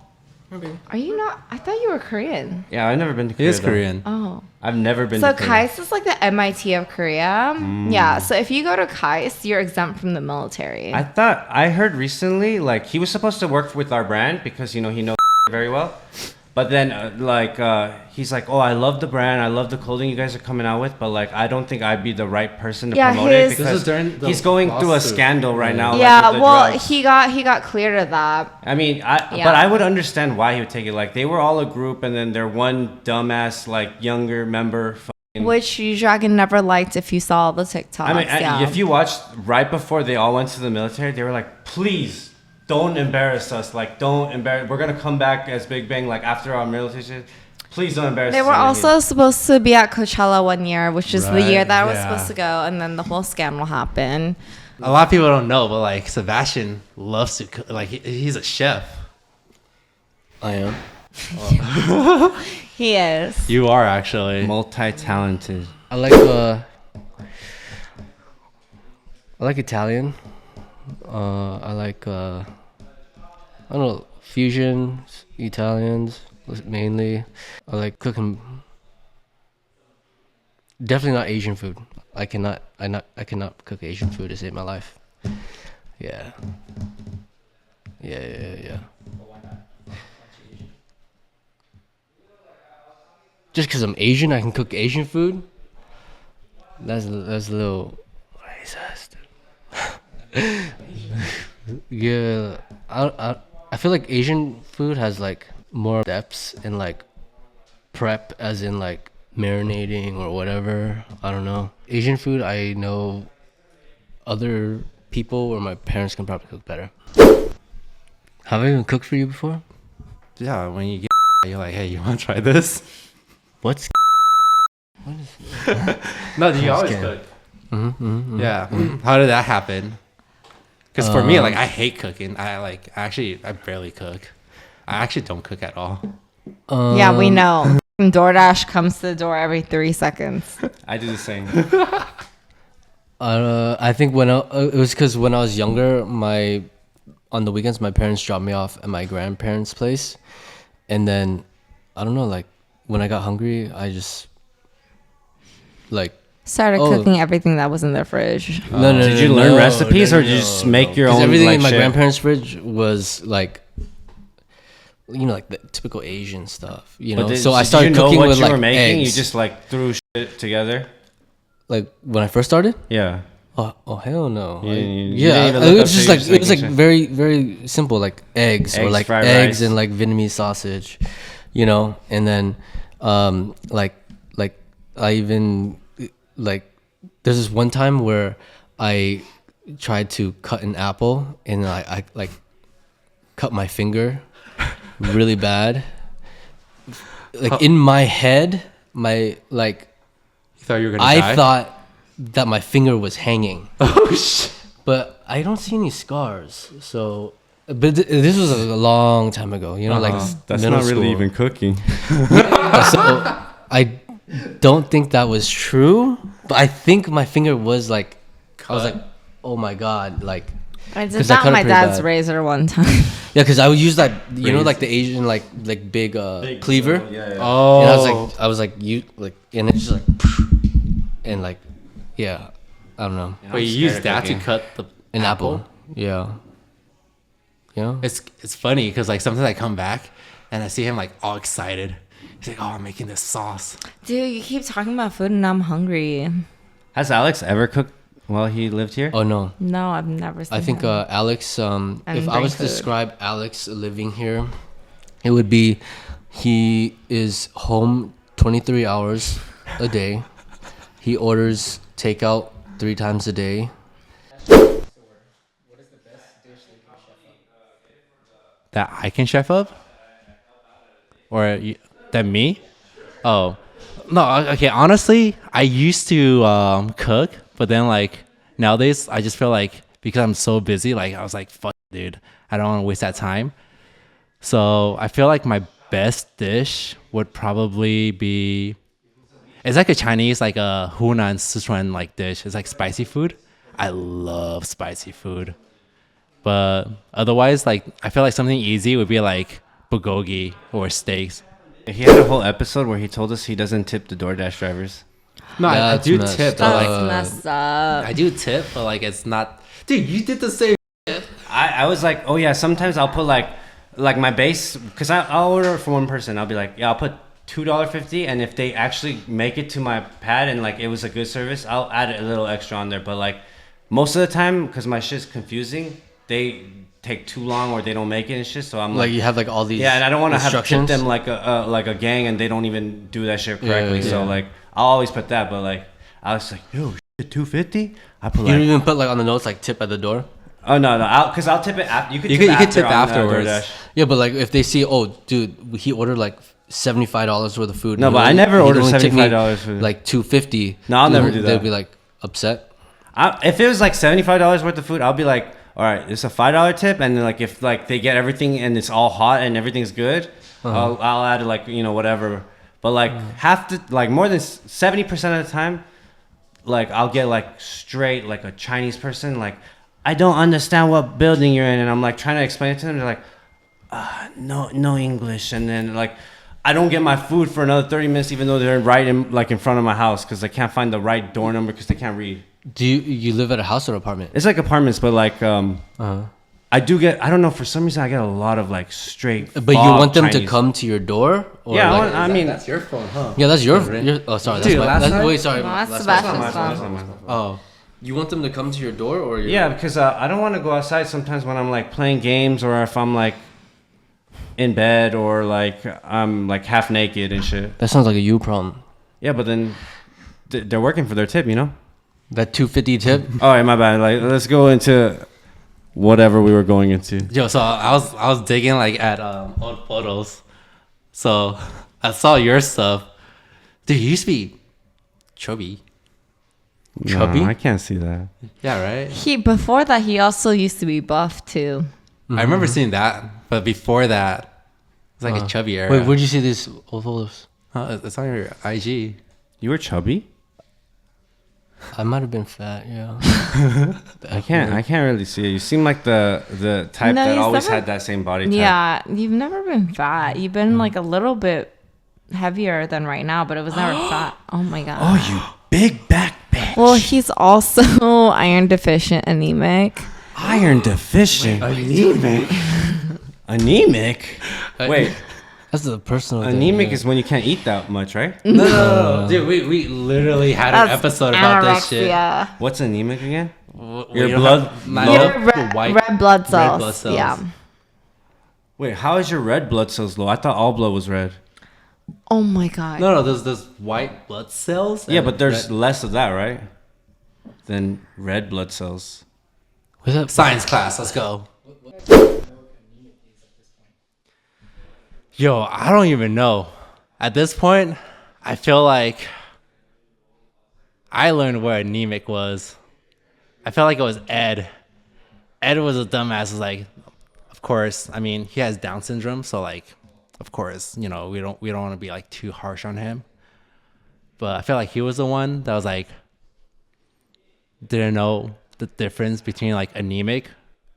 are you not? I thought you were Korean. Yeah, I've never been to He Korea. is though. Korean. Oh. I've never been So to Korea. KAIST is like the MIT of Korea. Yeah. So if you go to KAIST, you're exempt from the military. I heard recently, like, he was supposed to work with our brand because, you know, he knows very well. But then, he's like, oh, I love the brand. I love the clothing you guys are coming out with. But, like, I don't think I'd be the right person to Yeah, promote his- it This because is during the he's going through a lawsuit. scandal right now. yeah. like, with the Well, drugs. he got cleared of that. I mean, Yeah. but I would understand why he would take it. Like, they were all a group, and then their one dumbass, like, younger member. Which G-Dragon never liked if you saw the TikToks. I mean, yeah. if you watched right before they all went to the military, they were like, please don't embarrass us. Like, don't embarrass. We're going to come back as Big Bang, like, after our military shit. Please don't embarrass They us. were on also supposed to be at Coachella one year, which is the Right, year that I was yeah. supposed to go, and then the whole scandal happened. A lot of people don't know, but like Sebastian loves to cook. Like he's a chef. I am. He is. You are actually. Multi-talented. I like Italian. I like I don't know, fusions, Italians mainly. I like cooking. Definitely not Asian food. I cannot cook Asian food to save my life. Yeah. Yeah. Just because I'm Asian, I can cook Asian food. That's a little racist. Yeah, I feel like Asian food has like more depths in like prep, as in like marinating or whatever. I don't know. Asian food, I know other people or my parents can probably cook better. Have I even cooked for you before? Yeah, when you get you're like, hey, you want to try this? What's No, you always scared. cook. Yeah. How did that happen? Because for me, like, I hate cooking. I barely cook. I actually don't cook at all. Yeah, we know. DoorDash comes to the door every 3 seconds. I do the same. I think it was because when I was younger, on the weekends my parents dropped me off at my grandparents' place, and then I don't know, like when I got hungry, I just like Started cooking everything that was in their fridge. no. Did you learn recipes or did you just make your own? Everything like, in my shit? grandparents' fridge was like, like the typical Asian stuff, So I started did you know cooking what with you like were making? eggs. You just like threw shit together. Like when I first started. Yeah. Oh hell no! You Yeah, didn't even look it up was to just your like it was like second chef. very very simple, like eggs or Eggs, like fried eggs rice. and like Vietnamese sausage, and then like I even like there's this one time where I tried to cut an apple and I like cut my finger really bad. Like in my head, You thought you were gonna I die? thought that my finger was hanging. Oh shit! But I don't see any scars. So, but this was a long time ago. Like That's middle not really school. even cooking. So I don't think that was true. But I think my finger was like, I was like, oh my god, like I did 'Cause I that cut with it my pretty dad's bad. razor one time. yeah, because I would use that, like the Asian like big cleaver. Yeah. Oh, And I was like you like, and it's just like, and like, yeah, I don't know, wait, you used that to cut the an apple. Yeah. It's funny because like sometimes I come back and I see him like all excited. He's like, "Oh, I'm making this sauce." Dude, you keep talking about food and I'm hungry. Has Alex ever cooked while he lived here? Oh no. No, I've never seen I think him. Alex. If I bring was to food. describe Alex living here, it would be he is home 23 hours a day. He orders takeout 3 times a day. That I can chef up, or that me? Oh, no. Okay, honestly, I used to cook, but then like nowadays, I just feel like because I'm so busy, like I was like, fuck, dude, I don't want to waste that time. So I feel like my best dish would probably be, it's like a Chinese, like a Hunan Sichuan like dish. It's like spicy food. I love spicy food. But otherwise, like I feel like something easy would be like bulgogi or steaks. He had a whole episode where he told us he doesn't tip the DoorDash drivers. No, I That's do messed tip, but up. like That's messed up. I do tip, but like it's not. Dude, you did the same. I was like, oh yeah, sometimes I'll put like my base, because I'll order for one person. I'll be like, yeah, I'll put $2.50, and if they actually make it to my pad and like it was a good service, I'll add a little extra on there. But like most of the time, because my shit's confusing, they take too long or they don't make it and shit. So I'm Like like, you have like all these. yeah, and I don't want to have to tip instructions. them like a gang and they don't even do that shit correctly. Yeah. So like I'll always put that. But like I was like, yo, shit, $2.50. I put You like, don't even put like on the notes like tip at the door. oh no, because I'll tip it after. You could You tip, could tip on, afterwards. DoorDash. Yeah, but like if they see, oh, dude, he ordered like $75 worth of food. No, He but I only- never he order only tipped me, $75 for like $2.50. No, I'll never do They'd that. be like upset. If it was like $75 worth of food, I'll be like, all right, it's a $5 tip, and then like if like they get everything and it's all hot and everything's good, I'll add like whatever. But like more than 70% of the time, like I'll get like straight like a Chinese person like, I don't understand what building you're in, and I'm like trying to explain it to them. They're like, no English, and then like I don't get my food for another 30 minutes, even though they're right in front of my house because I can't find the right door number because they can't read. Do you live at a house or apartment? It's like apartments, but like I don't know, for some reason I get a lot of like straight. But you want them Chinese. to come to your door? Or Yeah, like, I mean that's your phone, huh? yeah, that's your. Oh, sorry. Dude, that's last time? wait, sorry. No, that's last Sebastian's time. phone. Oh, you want them to come to your door or your? yeah, because I don't want to go outside sometimes when I'm like playing games or if I'm like in bed or like I'm like half naked and shit. That sounds like a you problem. Yeah, but then they're working for their tip, you know. That $250 tip. All right, my bad. Like, let's go into whatever we were going into. Yo, so I was digging like at old photos, so I saw your stuff. Dude, you used to be chubby. Chubby? No, I can't see that. Yeah, right. Before that, he also used to be buff too. I remember seeing that, but before that, it's like a chubby era. Wait, where'd you see these old photos? It's on your IG. You were chubby? I might have been fat. Yeah. I can't really see it. You seem like the type No, that he's always never- had that same body type. Yeah, you've never been fat. You've been like a little bit heavier than right now, but it was never fat. Oh my god. Oh, you big back bitch. Well, he's also iron deficient, anemic. Iron deficient. Anemic? Wait, That's the personal. thing, anemic yeah. is when you can't eat that much, right? No, dude, we literally had an episode about this shit. anorexia. What's anemic again? Your blood low? Your red blood cells. Yeah. Wait, how is your red blood cells low? I thought all blood was red. Oh my god. No, there's white blood cells. Yeah, and but there's red- less of that, right? Than red blood cells. What's that? science class. Let's go. Yo, I don't even know. At this point, I feel like I learned what anemic was. I felt like it was Ed. Ed was a dumbass. Was like, of course. I mean, he has Down syndrome, so like, of course, we don't want to be like too harsh on him. But I feel like he was the one that was like, didn't know the difference between like anemic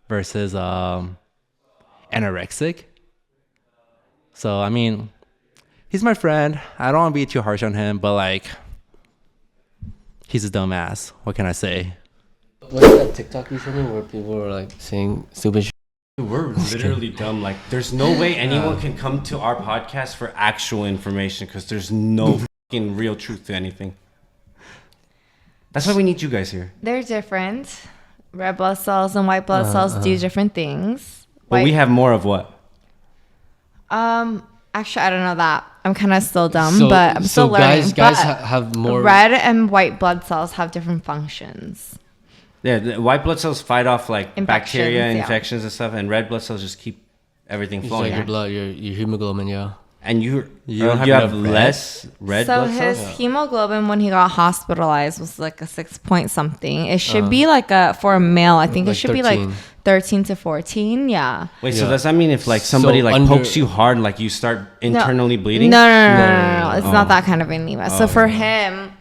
versus anorexic. So I mean, he's my friend. I don't want to be too harsh on him, but like, he's a dumbass. What can I say? What's that TikTok you showed me where people were like saying stupid shit? We're literally dumb. Like, there's no way anyone can come to our podcast for actual information because there's no fucking real truth to anything. That's why we need you guys here. They're different. Red blood cells and white blood cells do different things. But we have more of what? Actually, I don't know that. I'm kind of still dumb, but I'm still learning. Guys But have more. red and white blood cells have different functions. Yeah, the white blood cells fight off like bacteria, Infections, yeah. infections and stuff, and red blood cells just keep everything It's flowing. like your blood, your hemoglobin, yeah. And you don't have have enough less red So blood his cells? hemoglobin when he got hospitalized was like a 6 point something. It should be like for a male, I think it Like should be 13. like 13 to 14. Yeah. Wait, so Yeah. does that mean if like somebody So like under- pokes you hard, like you start internally bleeding? No. It's not Oh. that kind of anemia. So for him,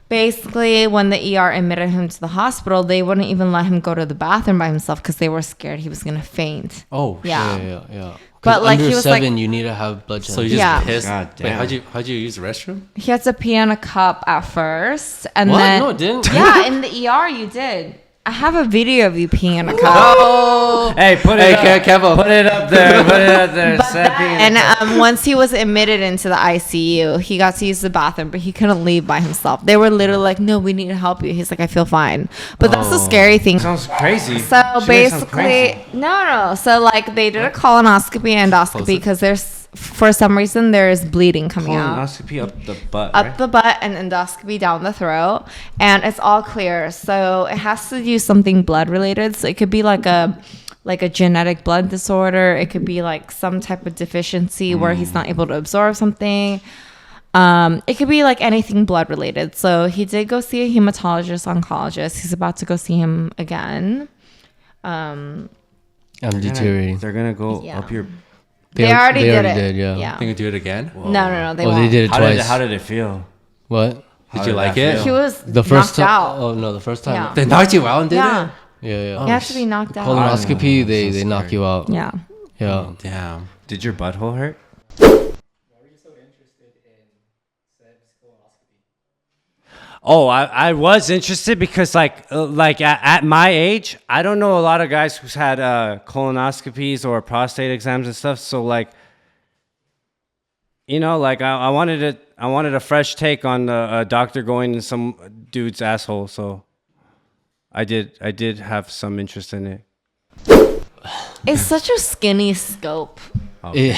basically, when the ER admitted him to the hospital, they wouldn't even let him go to the bathroom by himself because they were scared he was gonna faint. Oh, Yeah. Yeah. But, like, under he was, 7, like- you need to have blood So cells. you just Yeah. pissed. God Wait, damn. how'd you use the restroom? He had to pee in a cup at first, and What? then No, it didn't. yeah, in the ER you did. I have a video of you peeing in a cup. Hey, put it Hey, up. Kevo. Put it up there. Put it up there. But Seppi. then, once he was admitted into the ICU, he got to use the bathroom, but he couldn't leave by himself. They were literally like, "No, we need to help you." He's like, "I feel fine," but that's the scary thing. Sounds crazy. So She makes sound basically, crazy. no. So like they did a colonoscopy, endoscopy because there's for some reason there's bleeding coming out. Colonoscopy up the butt, Up right? the butt and endoscopy down the throat, and it's all clear. So it has to do something blood related. So it could be like a genetic blood disorder. It could be like some type of deficiency where he's not able to absorb something. It could be like anything blood related. So he did go see a hematologist oncologist. He's about to go see him again. I'm deteriorating. They're gonna go Yeah. up your. They already did it. Yeah. Yeah. Think you do it again? No. They Oh, won't. they did it twice. How did it feel? What? Did you like that it? feel? He was The first knocked time. out. Oh no, the first time. Yeah. They knocked you out and did Yeah. Yeah. You have to be knocked out. Colonoscopy, Oh, they so knock scary. you out. Yeah. Yeah. it? Damn. Did your butthole hurt? Oh, I was interested because like at my age, I don't know a lot of guys who's had colonoscopies or prostate exams and stuff. So like, you know, like I wanted a fresh take on a doctor going in some dude's asshole. So I did have some interest in it. It's such a skinny scope. It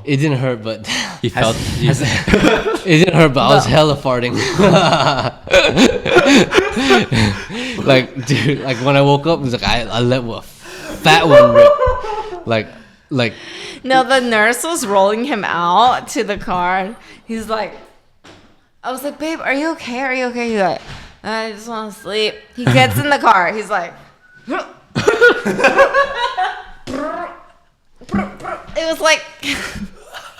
didn't hurt, but You felt. it didn't hurt, but I was hella farting. Like, dude, like when I woke up, it was like I let a fat one rip. Like. No, the nurse was rolling him out to the car. He's like, I was like, babe, are you okay? Are you okay? He's like, I just want to sleep. He gets in the car. He's like, it was like,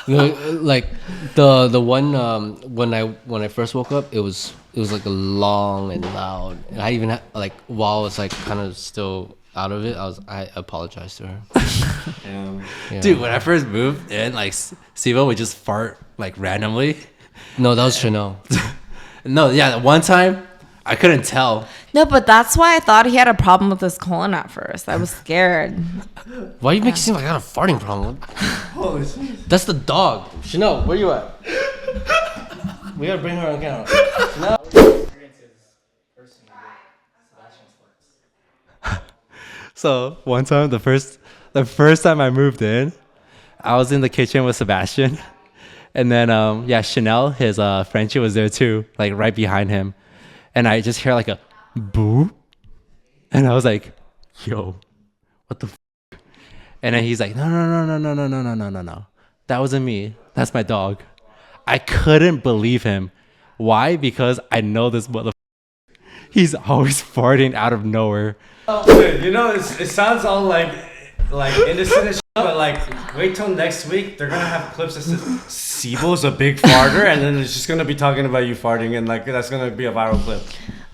No, like the one when I first woke up, it was like a long and loud, and I even like while I was like kind of still out of it, I apologized to her. Yeah. Dude, when I first moved in, like Sebo would just fart like randomly. No, that was Chanel. No, yeah, one time I couldn't tell. no, but that's why I thought he had a problem with his colon at first. I was scared. Why you make it seem like I got a farting problem? That's the dog. Chanel, where you at? We gotta bring her on camera. Chanel. So one time, the first time I moved in, I was in the kitchen with Sebastian, and then Chanel, his Frenchie, was there too, like right behind him, and I just hear like a boo, and I was like, "Yo, what the?" And then he's like, "No, that wasn't me. That's my dog." I couldn't believe him. Why? Because I know this mother. He's always farting out of nowhere. Dude, you know, it sounds all like innocent and shit, but like wait till next week. They're gonna have clips that says Sebo's a big farter, and then it's just gonna be talking about you farting, and like that's gonna be a viral clip.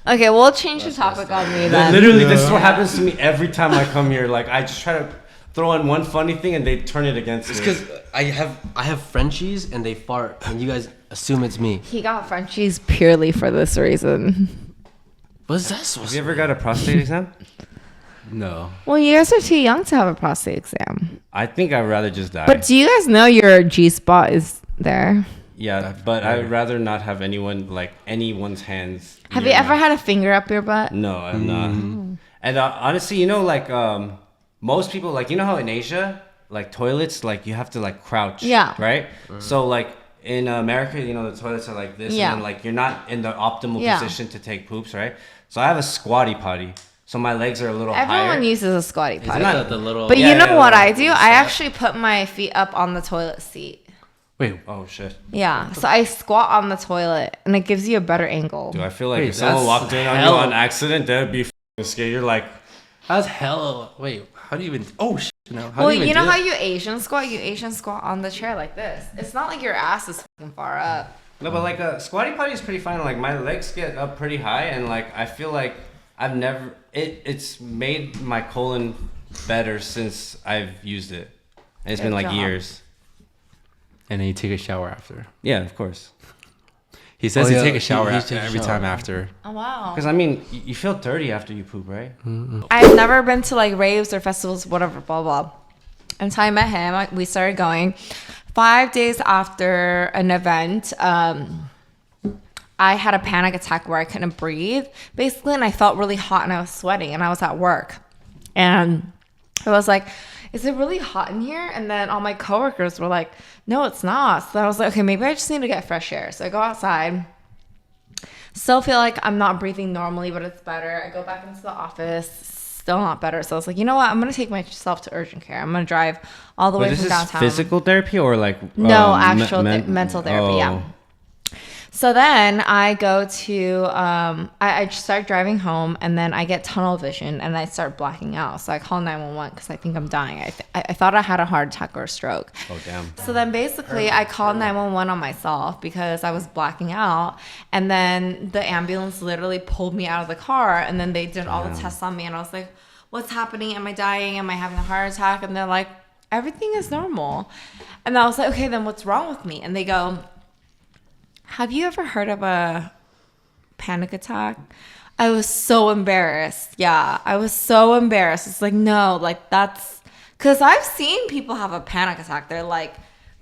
Okay, we'll change the topic on me then. Literally, this is what happens to me every time I come here. Like I just try to throw in one funny thing, and they turn it against me. It's because I have Frenchies and they fart, and you guys assume it's me. He got Frenchies purely for this reason. What's that supposed Have to you ever got a prostate exam? No. Well, you guys are too young to have a prostate exam. I think I'd rather just die. But do you guys know your G spot is there? Yeah, but I'd rather not have anyone's hands. Have near you ever my- had a finger up your butt? No, I'm not. And honestly, you know, like most people, like you know how in Asia, like toilets, like you have to like crouch. Yeah. Right. So like in America, you know, the toilets are like this, Yeah. and then like you're not in the optimal Yeah. position to take poops, right? So I have a squatty potty, so my legs are a little Everyone higher. uses a squatty potty. not- the little? But Yeah, you know yeah, what yeah. I do? I actually put my feet up on the toilet seat. Wait, Oh shit! Yeah. So I squat on the toilet and it gives you a better angle. Dude, I feel like Wait, if someone that's walked in on you hell. on accident, that'd be f***ing scary. You're like, that's hell. Wait, how do you even? Oh shit! No, how Well, do you you even know do how that? you Asian squat? You Asian squat on the chair like this. It's not like your ass is fucking far up. no, but like a squatty potty is pretty fine. Like my legs get up pretty high, and like I feel like I've never it's made my colon better since I've used it. And it's Good been like job. years. And then you take a shower after. Yeah, of course. He says Oh, you yeah, take a shower he after, takes a every shower. time after. Oh wow. Because I mean, you feel dirty after you poop, right? I've never been to like raves or festivals, whatever, blah blah. Until I met him, we started going. 5 days after an event, I had a panic attack where I couldn't breathe, basically, and I felt really hot and I was sweating, and I was at work, and I was like, "Is it really hot in here?" And then all my coworkers were like, "No, it's not." So I was like, "Okay, maybe I just need to get fresh air." So I go outside. Still feel like I'm not breathing normally, but it's better. I go back into the office, still not better. So I was like, you know what? I'm going to take myself to urgent care. I'm going to drive all the way But this from is downtown. physical therapy or like No, actual mental therapy, yeah. So then I go to, I start driving home, and then I get tunnel vision, and I start blacking out. So I call 911 because I think I'm dying. I thought I had a heart attack or a stroke. Oh, damn. So then basically I called 911 on myself because I was blacking out. And then the ambulance literally pulled me out of the car, and then they did all the tests on me. And I was like, what's happening? Am I dying? Am I having a heart attack? And they're like, everything is normal. And I was like, okay, then what's wrong with me? And they go, have you ever heard of a panic attack? I was so embarrassed. Yeah, I was so embarrassed. It's like, no, like that's because I've seen people have a panic attack. They're like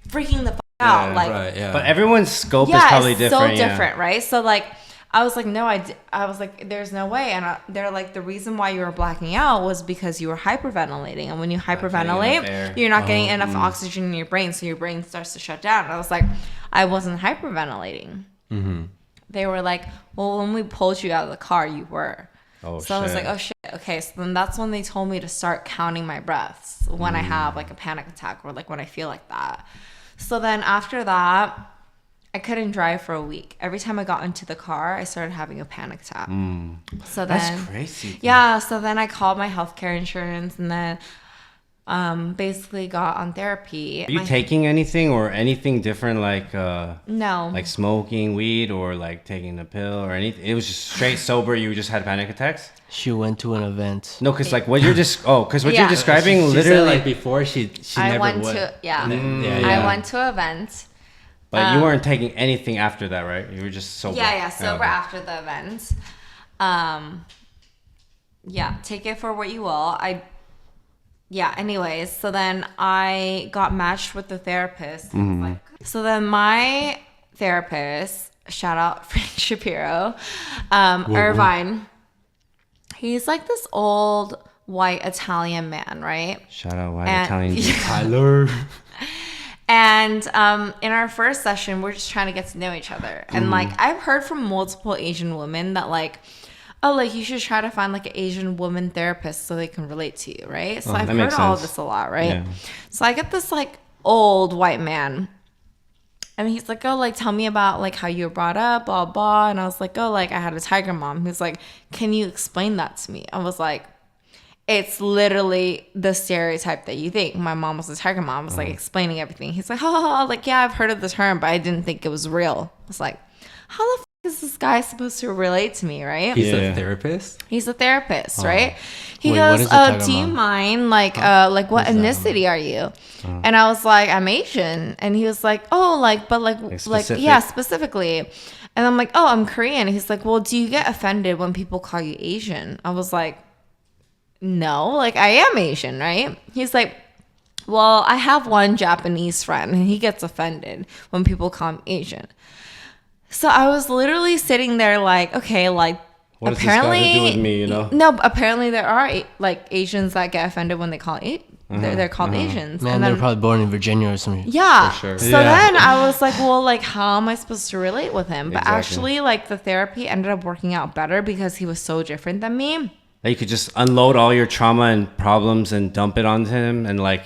freaking the fuck out. Like, Right, yeah. But everyone's scope is probably it's different. so different, right? So like, I was like, no, I was like, there's no way. And they're like, the reason why you were blacking out was because you were hyperventilating. And when you hyperventilate, you're not getting enough oxygen in your brain. So your brain starts to shut down. And I was like, I wasn't hyperventilating. Mm-hmm. They were like, well, when we pulled you out of the car, you were. Oh, so I was like, oh shit. Okay. So then that's when they told me to start counting my breaths when I have like a panic attack or like when I feel like that. So then after that, I couldn't drive for a week. Every time I got into the car, I started having a panic attack. So then, that's crazy. Yeah. So then I called my healthcare insurance, and then basically got on therapy. Are you taking anything or anything different, like No. like smoking weed or like taking a pill or anything? It was just straight sober. You just had panic attacks. She went to an event. No, because like what you're just because what Yeah. you're describing She literally. said, like before she I never went would. to Yeah, I went to an event. But you weren't taking anything after that, right? You were just sober. Yeah, sober okay. after the event. Yeah, take it for what you will. Anyways, so then I got matched with the therapist. So then my therapist, shout out Frank Shapiro, Irvine, he's like this old white Italian man, right? Shout out white And- Italian dude. Tyler. And in our first session, we're just trying to get to know each other. And like I've heard from multiple Asian women that like, oh, like you should try to find like an Asian woman therapist so they can relate to you, right? So I've that heard makes all of sense. this a lot, right? Yeah. So I get this like old white man, and he's like, oh, like tell me about like how you were brought up, blah blah. And I was like, oh, like I had a tiger mom. He's like, can you explain that to me? I was like, it's literally the stereotype that you think. My mom was a tiger mom. I was like explaining everything. He's like, oh, like, yeah, I've heard of the term, but I didn't think it was real. I was like, how the fuck is this guy supposed to relate to me, right? He's Yeah. a therapist. He's a therapist, right? He Wait, what goes, is a tiger do you mom? mind, like what ethnicity are you? And I was like, I'm Asian. And he was like, oh, like, but like specific? yeah, specifically. And I'm like, oh, I'm Korean. And he's like, well, do you get offended when people call you Asian? I was like, no, like I am Asian, right? He's like, well, I have one Japanese friend and he gets offended when people call him Asian. So I was literally sitting there like, okay, like What does this got to do with me, you know? No, apparently there are like Asians that get offended when they call they're called Asians. Man, and they then, were probably born in Virginia or something. yeah. For sure. So Yeah. then I was like, well, like how am I supposed to relate with him? But Exactly. actually, like the therapy ended up working out better because he was so different than me. That you could just unload all your trauma and problems and dump it onto him, and like,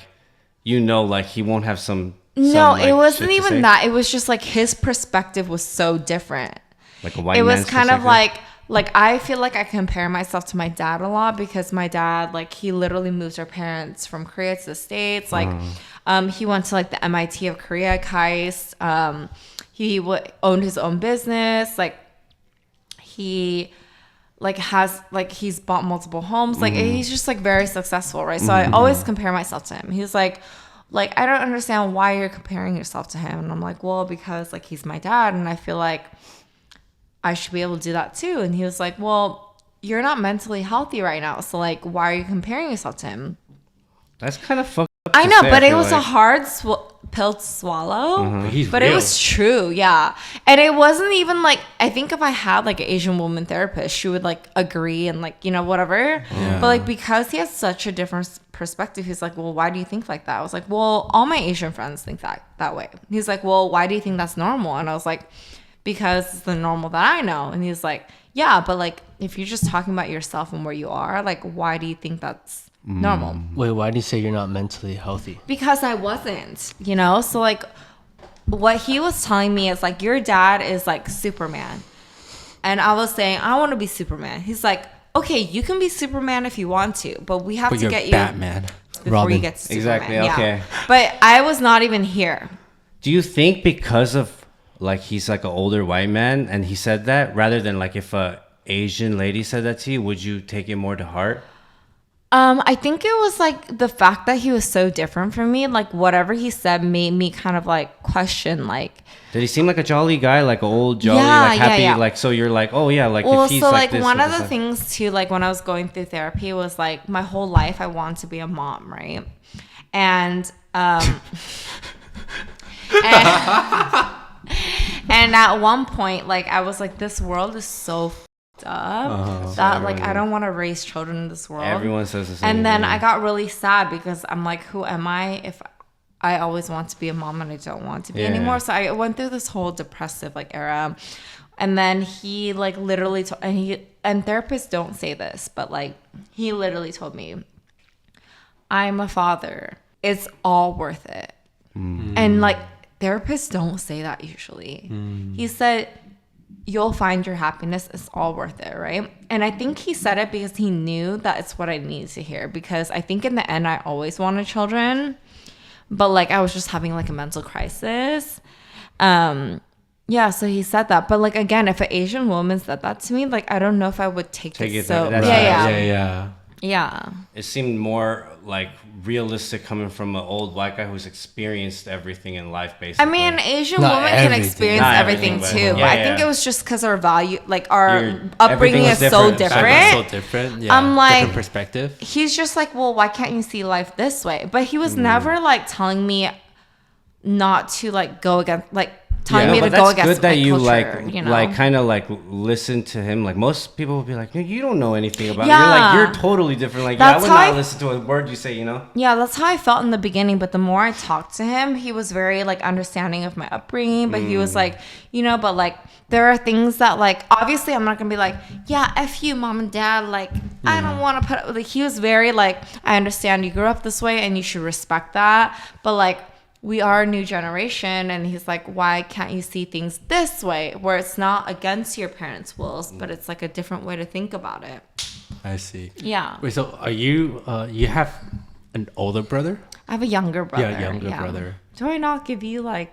like he won't have some. No, like, it wasn't shit to even say. that. It was just like his perspective was so different. Like a white It was man's kind of perspective. like I feel like I compare myself to my dad a lot because my dad, like, he literally moved our parents from Korea to the States. Like, he went to like the MIT of Korea, KAIST. He owned his own business. Like, he like has like he's bought multiple homes. Like, he's just like very successful, right? So I always compare myself to him. He's like I don't understand why you're comparing yourself to him. And I'm like, well, because like he's my dad, and I feel like I should be able to do that too. And he was like, well, you're not mentally healthy right now. So like, why are you comparing yourself to him? That's kind of fucked up. I to know, say, but it feel was a like. hard pill to swallow. He's But real. it was true, yeah. And it wasn't even like, I think if I had like an Asian woman therapist, she would like agree and like, you know, whatever. Yeah. But like, because he has such a different perspective, he's like, well, why do you think like that? I was like, well, all my Asian friends think that way. He's like, well, why do you think that's normal? And I was like, because it's the normal that I know. And he's like, yeah, but like, if you're just talking about yourself and where you are, like, why do you think that's normal? Wait, why do you say you're not mentally healthy? Because I wasn't, you know? So like, what he was telling me is like, your dad is like Superman. And I was saying, I want to be Superman. He's like, okay, you can be Superman if you want to, but we have to get you Batman. before Robin. you get to Superman. Exactly, Yeah. okay. But I was not even here. Do you think because of like he's like an older white man and he said that, rather than like if a Asian lady said that to you, would you take it more to heart? I think it was like the fact that he was so different from me. Like whatever he said made me kind of like question, like. Did he seem like a jolly guy, like old jolly, Yeah, like happy, yeah. like so you're like, oh yeah, like Well, if he's so like like this, one of this, the that. things too, like when I was going through therapy was like my whole life I wanted to be a mom, right? And and at one point, like I was like, this world is so f***ed up that like I don't want to raise children in this world. Everyone says the same And then thing. I got really sad because I'm like, who am I if I always want to be a mom and I don't want to be Yeah. anymore? So I went through this whole depressive like era. And then he like literally and therapists don't say this, but like he literally told me, I'm a father. It's all worth it. And like therapists don't say that usually. He said, you'll find your happiness. It's all worth it, right? And I think he said it because he knew that it's what I needed to hear. Because I think in the end, I always wanted children. But like I was just having like a mental crisis. Yeah, so he said that. But like again, if an Asian woman said that to me, like I don't know if I would take it it so. that- Yeah. Yeah. It seemed more like realistic coming from an old white guy who's experienced everything in life, basically. I mean, an Asian Not woman can everything. experience Not everything, everything, too. but- But I yeah, think yeah. it was just because our value, like our Everything upbringing was is so different. different. So different. Yeah. I'm like- different perspective. He's just like, well, why can't you see life this way? But he was never like telling me not to like go against, like telling me to but go that's against good that my you culture, like, you know? like kind of like listen to him. Like most people would be like, you don't know anything about it. Yeah. You're totally different. Like, That's I would how not I- listen to a word you say, you know? Yeah, that's how I felt in the beginning. But the more I talked to him, he was very like understanding of my upbringing. But he was like, you know, but like there are things that like obviously I'm not gonna be like, yeah, F you, mom and dad. Like I don't want to put like he was very like, I understand you grew up this way and you should respect that. But like we are a new generation, and he's like, why can't you see things this way, where it's not against your parents' wills, but it's like a different way to think about it. I see. Yeah. Wait, so are you? You have an older brother? I have a younger brother. Yeah, younger brother. Do I not give you like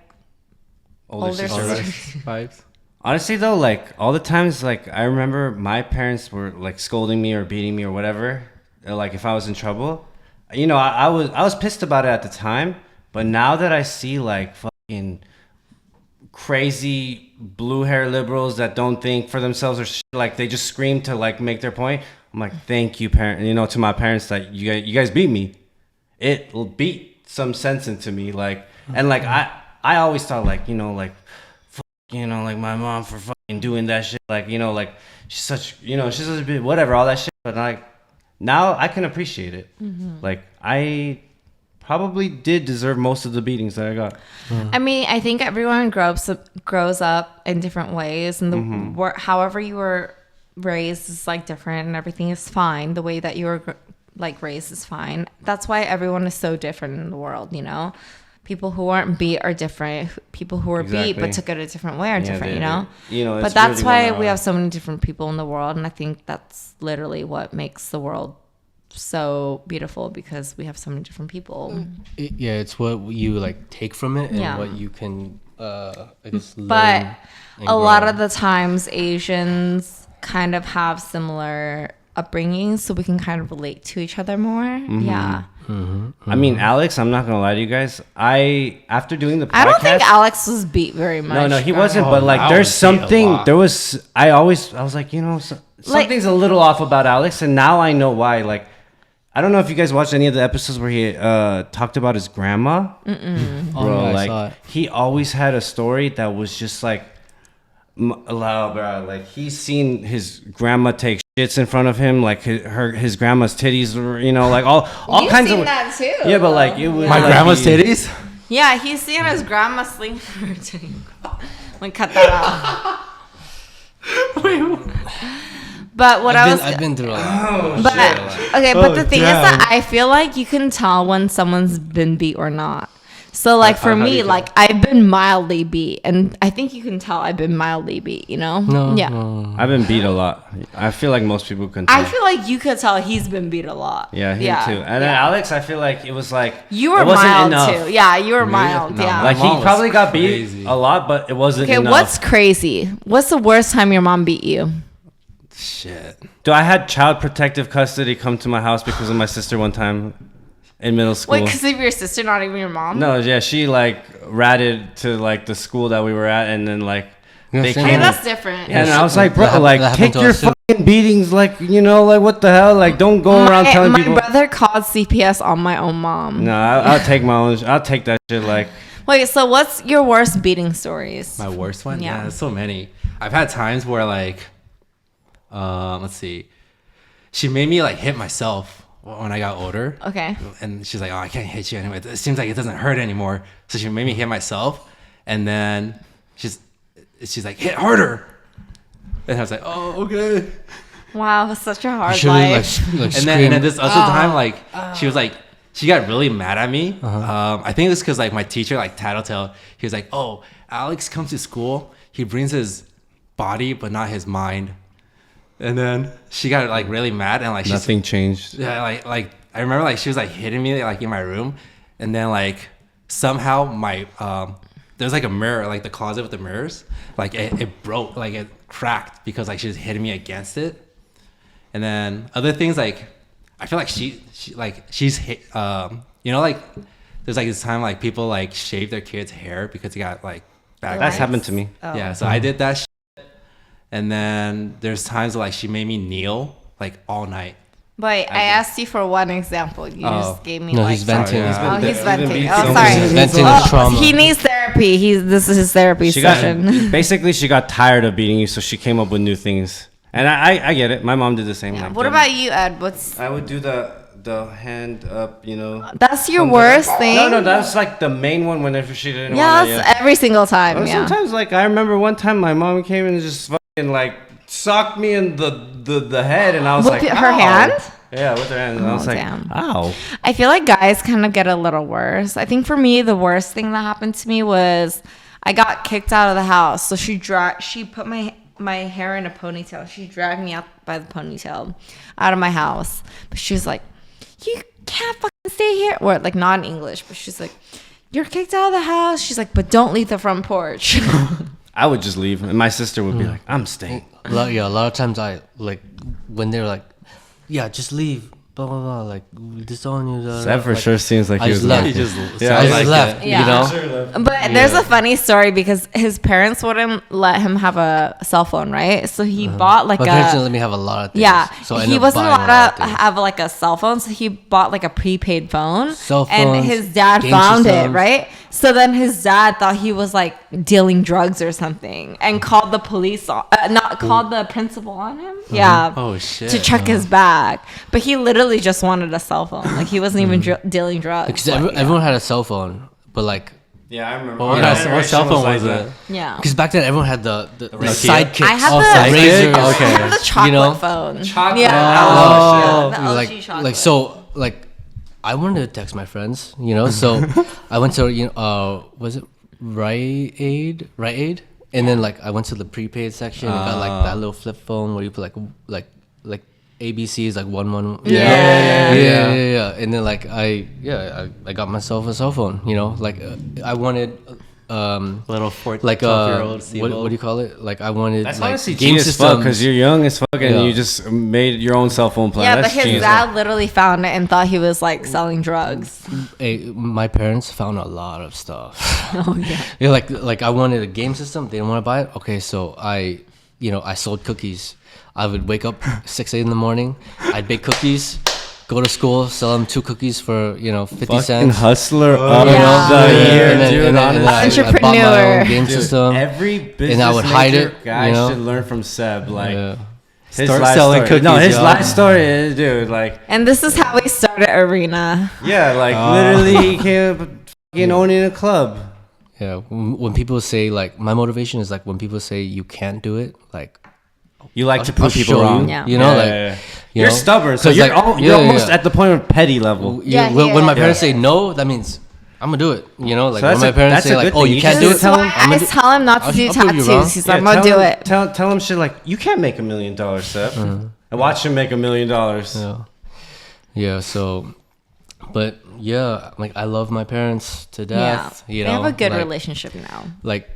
older sister. sister? Vibes. Honestly though, like all the times, like I remember my parents were like scolding me or beating me or whatever. Like if I was in trouble, you know, I was pissed about it at the time. But now that I see like fucking crazy blue hair liberals that don't think for themselves or shit, like they just scream to like make their point, I'm like, thank you, parent. You know, to my parents that you guys beat me. It will beat some sense into me, like, and like I always thought like, you know, like, you know, like my mom for fucking doing that shit, like, you know, like she's such a bit whatever, all that shit. But like now I can appreciate it. Like I probably did deserve most of the beatings that I got. I mean, I think everyone grows up in different ways, and however you were raised is like different, and everything is fine. The way that you were like raised is fine. That's why everyone is so different in the world, you know. People who aren't beat are different. People who were beat but took it a different way are different, you know. It's But that's really why one we have so many different people in the world, and I think that's literally what makes the world so beautiful, because we have so many different people. Yeah, it's what you like take from it and Yeah. what you can I guess learn. But and a grow. lot of the times Asians kind of have similar upbringings, so we can kind of relate to each other more. Yeah. I mean, Alex, I'm not gonna lie to you guys. After doing the podcast, I don't think Alex was beat very much. No, he guys. wasn't. Oh, But like, I there's was beat a something. lot. There was. I was like, you know, something's a little off about Alex, and now I know why. Like, I don't know if you guys watched any of the episodes where he talked about his grandma. Oh, yeah, Bro, I saw like it. he always had a story that was just like, bro. Like he's seen his grandma take shits in front of him, like his grandma's titties were, you know, like all You've kinds seen of. that too. Yeah, but like it was My like grandma's he- titties? Yeah, he's seen his grandma sleep. Like, cut that out. But what I've been through a lot. But okay, but the thing is damn. that I feel like you can tell when someone's been beat or not. So like for how do me, you feel? like I've been mildly beat, and I think you can tell I've been mildly beat. You know? No, Yeah. no. I've been beat a lot. I feel like most people can tell. I feel like you could tell he's been beat a lot. Yeah, him too. And then Alex, I feel like it was like You were it wasn't mild enough. too. Yeah, you were mild. No, yeah. Like My mom he was probably got crazy. beat a lot, but it wasn't Okay, enough. what's crazy? What's the worst time your mom beat you? Shit. Dude, I had child protective custody come to my house because of my sister one time in middle school. Wait, because of your sister, not even your mom? No, yeah, she like ratted to like the school that we were at, and then like they same Hey, came. that's different. And I was like, That bro, happened- like that happened take to your us too. fucking beatings, like like what the hell, like don't go around telling my people. brother called CPS on my own mom. No, I'll take my own. I'll take that shit. Like Wait, so what's your worst beating stories? My worst one? Yeah. Yeah, there's so many. I've had times where like, let's see, she made me like hit myself when I got older. Okay. And she's like, "Oh, I can't hit you anyway. It seems like it doesn't hurt anymore." So she made me hit myself, and then she's like, "Hit harder." And I was like, "Oh, okay." Wow, it's such a hard Should have life. like And then this other time, like she was like, she got really mad at me. I think it's because like my teacher, like Tattletale, he was like, "Oh, Alex comes to school. He brings his body, but not his mind." And then she got like really mad and like nothing changed. yeah, like I remember like she was like hitting me like in my room, and then like somehow my there's like a mirror, like the closet with the mirrors, like it broke, like it cracked because like she was hitting me against it. And then other things like I feel like she's hit, like there's like this time like people like shave their kids' hair because they got like bad. That's happened to me. Oh. Yeah, so I did that shit. And then there's times where, like she made me kneel like all night. But I asked you for one example. You just gave me No, like... he's venting. Yeah. Oh, he's He's been venting. beat Oh, so sorry. much. Venting his trauma. He needs therapy. This is his therapy She got session. basically she got tired of beating you, so she came up with new things. And I get it. My mom did the same. Yeah. like, What about you, Ed? What's... I would do the hand up, That's your from worst thing? No, that's like the main one whenever she didn't Yeah, want that's every single time. Or Yeah. sometimes like I remember one time my mom came and just fucking like socked me in the head, and I was With like, her "Ow." hand? Yeah, with her hand. And I was like, damn. ow. I feel like guys kind of get a little worse. I think for me, the worst thing that happened to me was I got kicked out of the house. So she put my hair in a ponytail. She dragged me out by the ponytail out of my house. But she was like, "You can't fucking stay here." Or like not in English, but she's like, "You're kicked out of the house." She's like, "But don't leave the front porch." I would just leave, and my sister would be like, "I'm staying." A lot of times I like when they're like, yeah, just leave, blah blah blah, like we disown you. That for sure seems like I he just was left. like, He just Yeah, I sounds just like left, it. Yeah. you know. But there's a funny story because his parents wouldn't let him have a cell phone, right? So he bought like My parents didn't let me have a lot of things. Yeah, so I he ended up wasn't buying a lot allowed of to things. have like a cell phone, so he bought like a prepaid phone. Cell and phones, his dad game found it, systems. right? So then his dad thought he was like dealing drugs or something, and called the police on, called the principal on him. Yeah. Oh shit. To check his bag, but he literally just wanted a cell phone. Like he wasn't even dealing drugs. Because But, yeah. everyone had a cell phone, but like, yeah, I remember. What, Our what generation cell phone like was that. it? Yeah. because back then everyone had the Nokia? sidekicks. I had Oh, the Razor. I Okay. had the chocolate know? phone. Chocolate. Yeah. Oh, the LG like chocolate. so like I wanted to text my friends, so I went to was it Rite Aid, and then like I went to the prepaid section and got like that little flip phone where you put like ABCs like 111. Yeah. And then like I got myself a cell phone. Like I wanted Little like 12-year-old what do you call it? Like I wanted That's like honestly game genius as fuck systems. because you're young as fuck and Yeah. you just made your own cell phone plan. Yeah, but That's his genius. dad literally found it and thought he was like selling drugs. Hey, my parents found a lot of stuff. Oh yeah. Yeah, like I wanted a game system. They didn't want to buy it. Okay, so I sold cookies. I would wake up 6 a.m. in the morning. I'd bake cookies, go to school, sell them 2 cookies for 50 Fucking cents. hustler of Yeah. the year, And then- dude. and then honestly. I bought my Entrepreneur. own game Dude, system. every business and I would hide major it, guy should learn from Seb. Like Yeah. his Start life selling story. No, cookies, his yo. life story is, dude. Like, And this is how we started Arena. yeah, like literally he came up fucking owning a club. Yeah, when people say like my motivation is like when people say you can't do it, like You like to I'll prove people show you. wrong. Yeah. You know, like you you're know? stubborn, so 'Cause, you're, like, you're yeah, almost yeah. at the point of petty level. Yeah, when my yeah. parents say no, that means I'm gonna do it. You know, like So when my parents that's say a like, good "Oh, thing. you You can't just do it," tell them- I tell him not to do I'll prove you wrong. tattoos. He's like, I'm gonna do it. Tell him shit like, you can't make $1 million, Seb. And watch him make $1 million. Yeah. So, but yeah, like I love my parents to death. Yeah, You they know, have a good like, relationship now. Like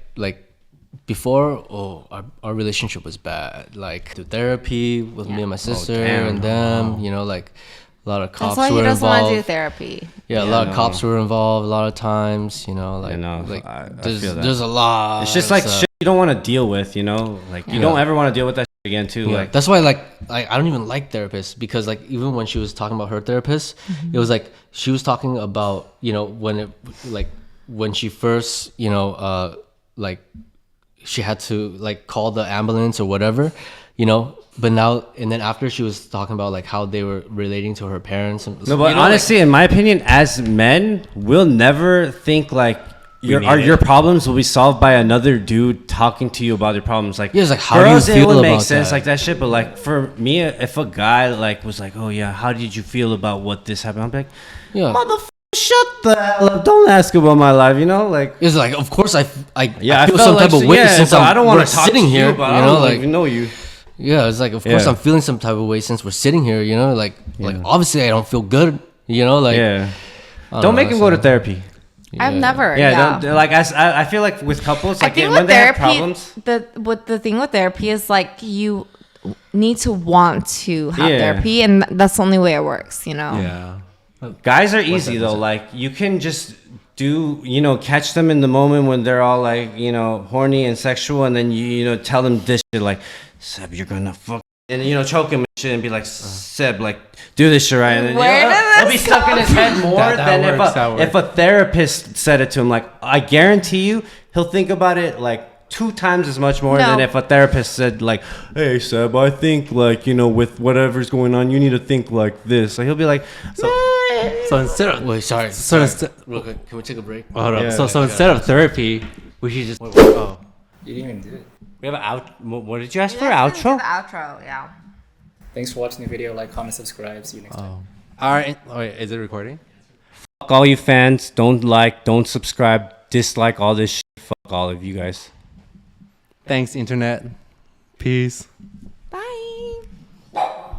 before, our relationship was bad. Like the therapy with me and my sister damn. and them. You know, like a lot of That's cops why he were doesn't want to do involved. therapy. Yeah, a lot of cops were involved. A lot of times, you know, like like I there's feel that. there's a lot. It's just like of shit you don't want to deal with, you know? Like, you don't ever want to deal with that shit again, too. Yeah, Like, that's why like I don't even like therapists because like even when she was talking about her therapist, it was like she was talking about, you know, when she first, you know, like she had to like call the ambulance or whatever, you know, but now and then after she was talking about like how they were relating to her parents and no, but you know, honestly, in my opinion, as men, we'll never think like your need your it. problems will be solved by another dude talking to you about your problems. Like, Yeah, it's like, how do you girls, it feel would make about sense that? like that shit. But like for me, if a guy like was like, oh yeah, how did you feel about what this happened? I'm like, yeah. motherfucker, shut the hell up. Don't ask about my life, you know? Like, It's like, of course, I yeah, feel felt some like type of shit, way yeah, since so I don't we're want to talk sitting to here. you, but You I know, don't like even know you. yeah, it's like of course Yeah. I'm feeling some type of way since we're sitting here. You know, like obviously I don't feel good. You know, like Yeah. I Don't make know, him go to so- therapy. I've never. Yeah, don't, like I feel like with couples, I like think when with they have therapy, problems. the thing with therapy is like you need to want to have Yeah. therapy, and that's the only way it works. You know. Yeah. Guys are easy though. Like you can just do, you know, catch them in the moment when they're all like, you know, horny and sexual, and then you know tell them this shit like, Seb, you're gonna fuck, and you know choke him and shit, and be like, Seb, like do this shit right, and then Where you know, did it'll be this stuck in his head more That than works, that if a therapist said it to him. Like I guarantee you, he'll think about it like 2 times as much more than No. if a therapist said like, hey Seb, I think like, you know, with whatever's going on, you need to think like this. Like he'll be like, So instead of Wait, sorry. so instead, Real quick, can we take a break? hold up. Yeah. So instead of therapy, we should just oh. You didn't even do it. we have an out. What did you ask for? The Outro? outro, yeah. Thanks for watching the video. Like, comment, subscribe. See you next time. All right. Oh, wait, is it recording? Fuck all you fans. Don't like, don't subscribe, dislike all this shit. Fuck all of you guys. Thanks, internet. Peace. Bye.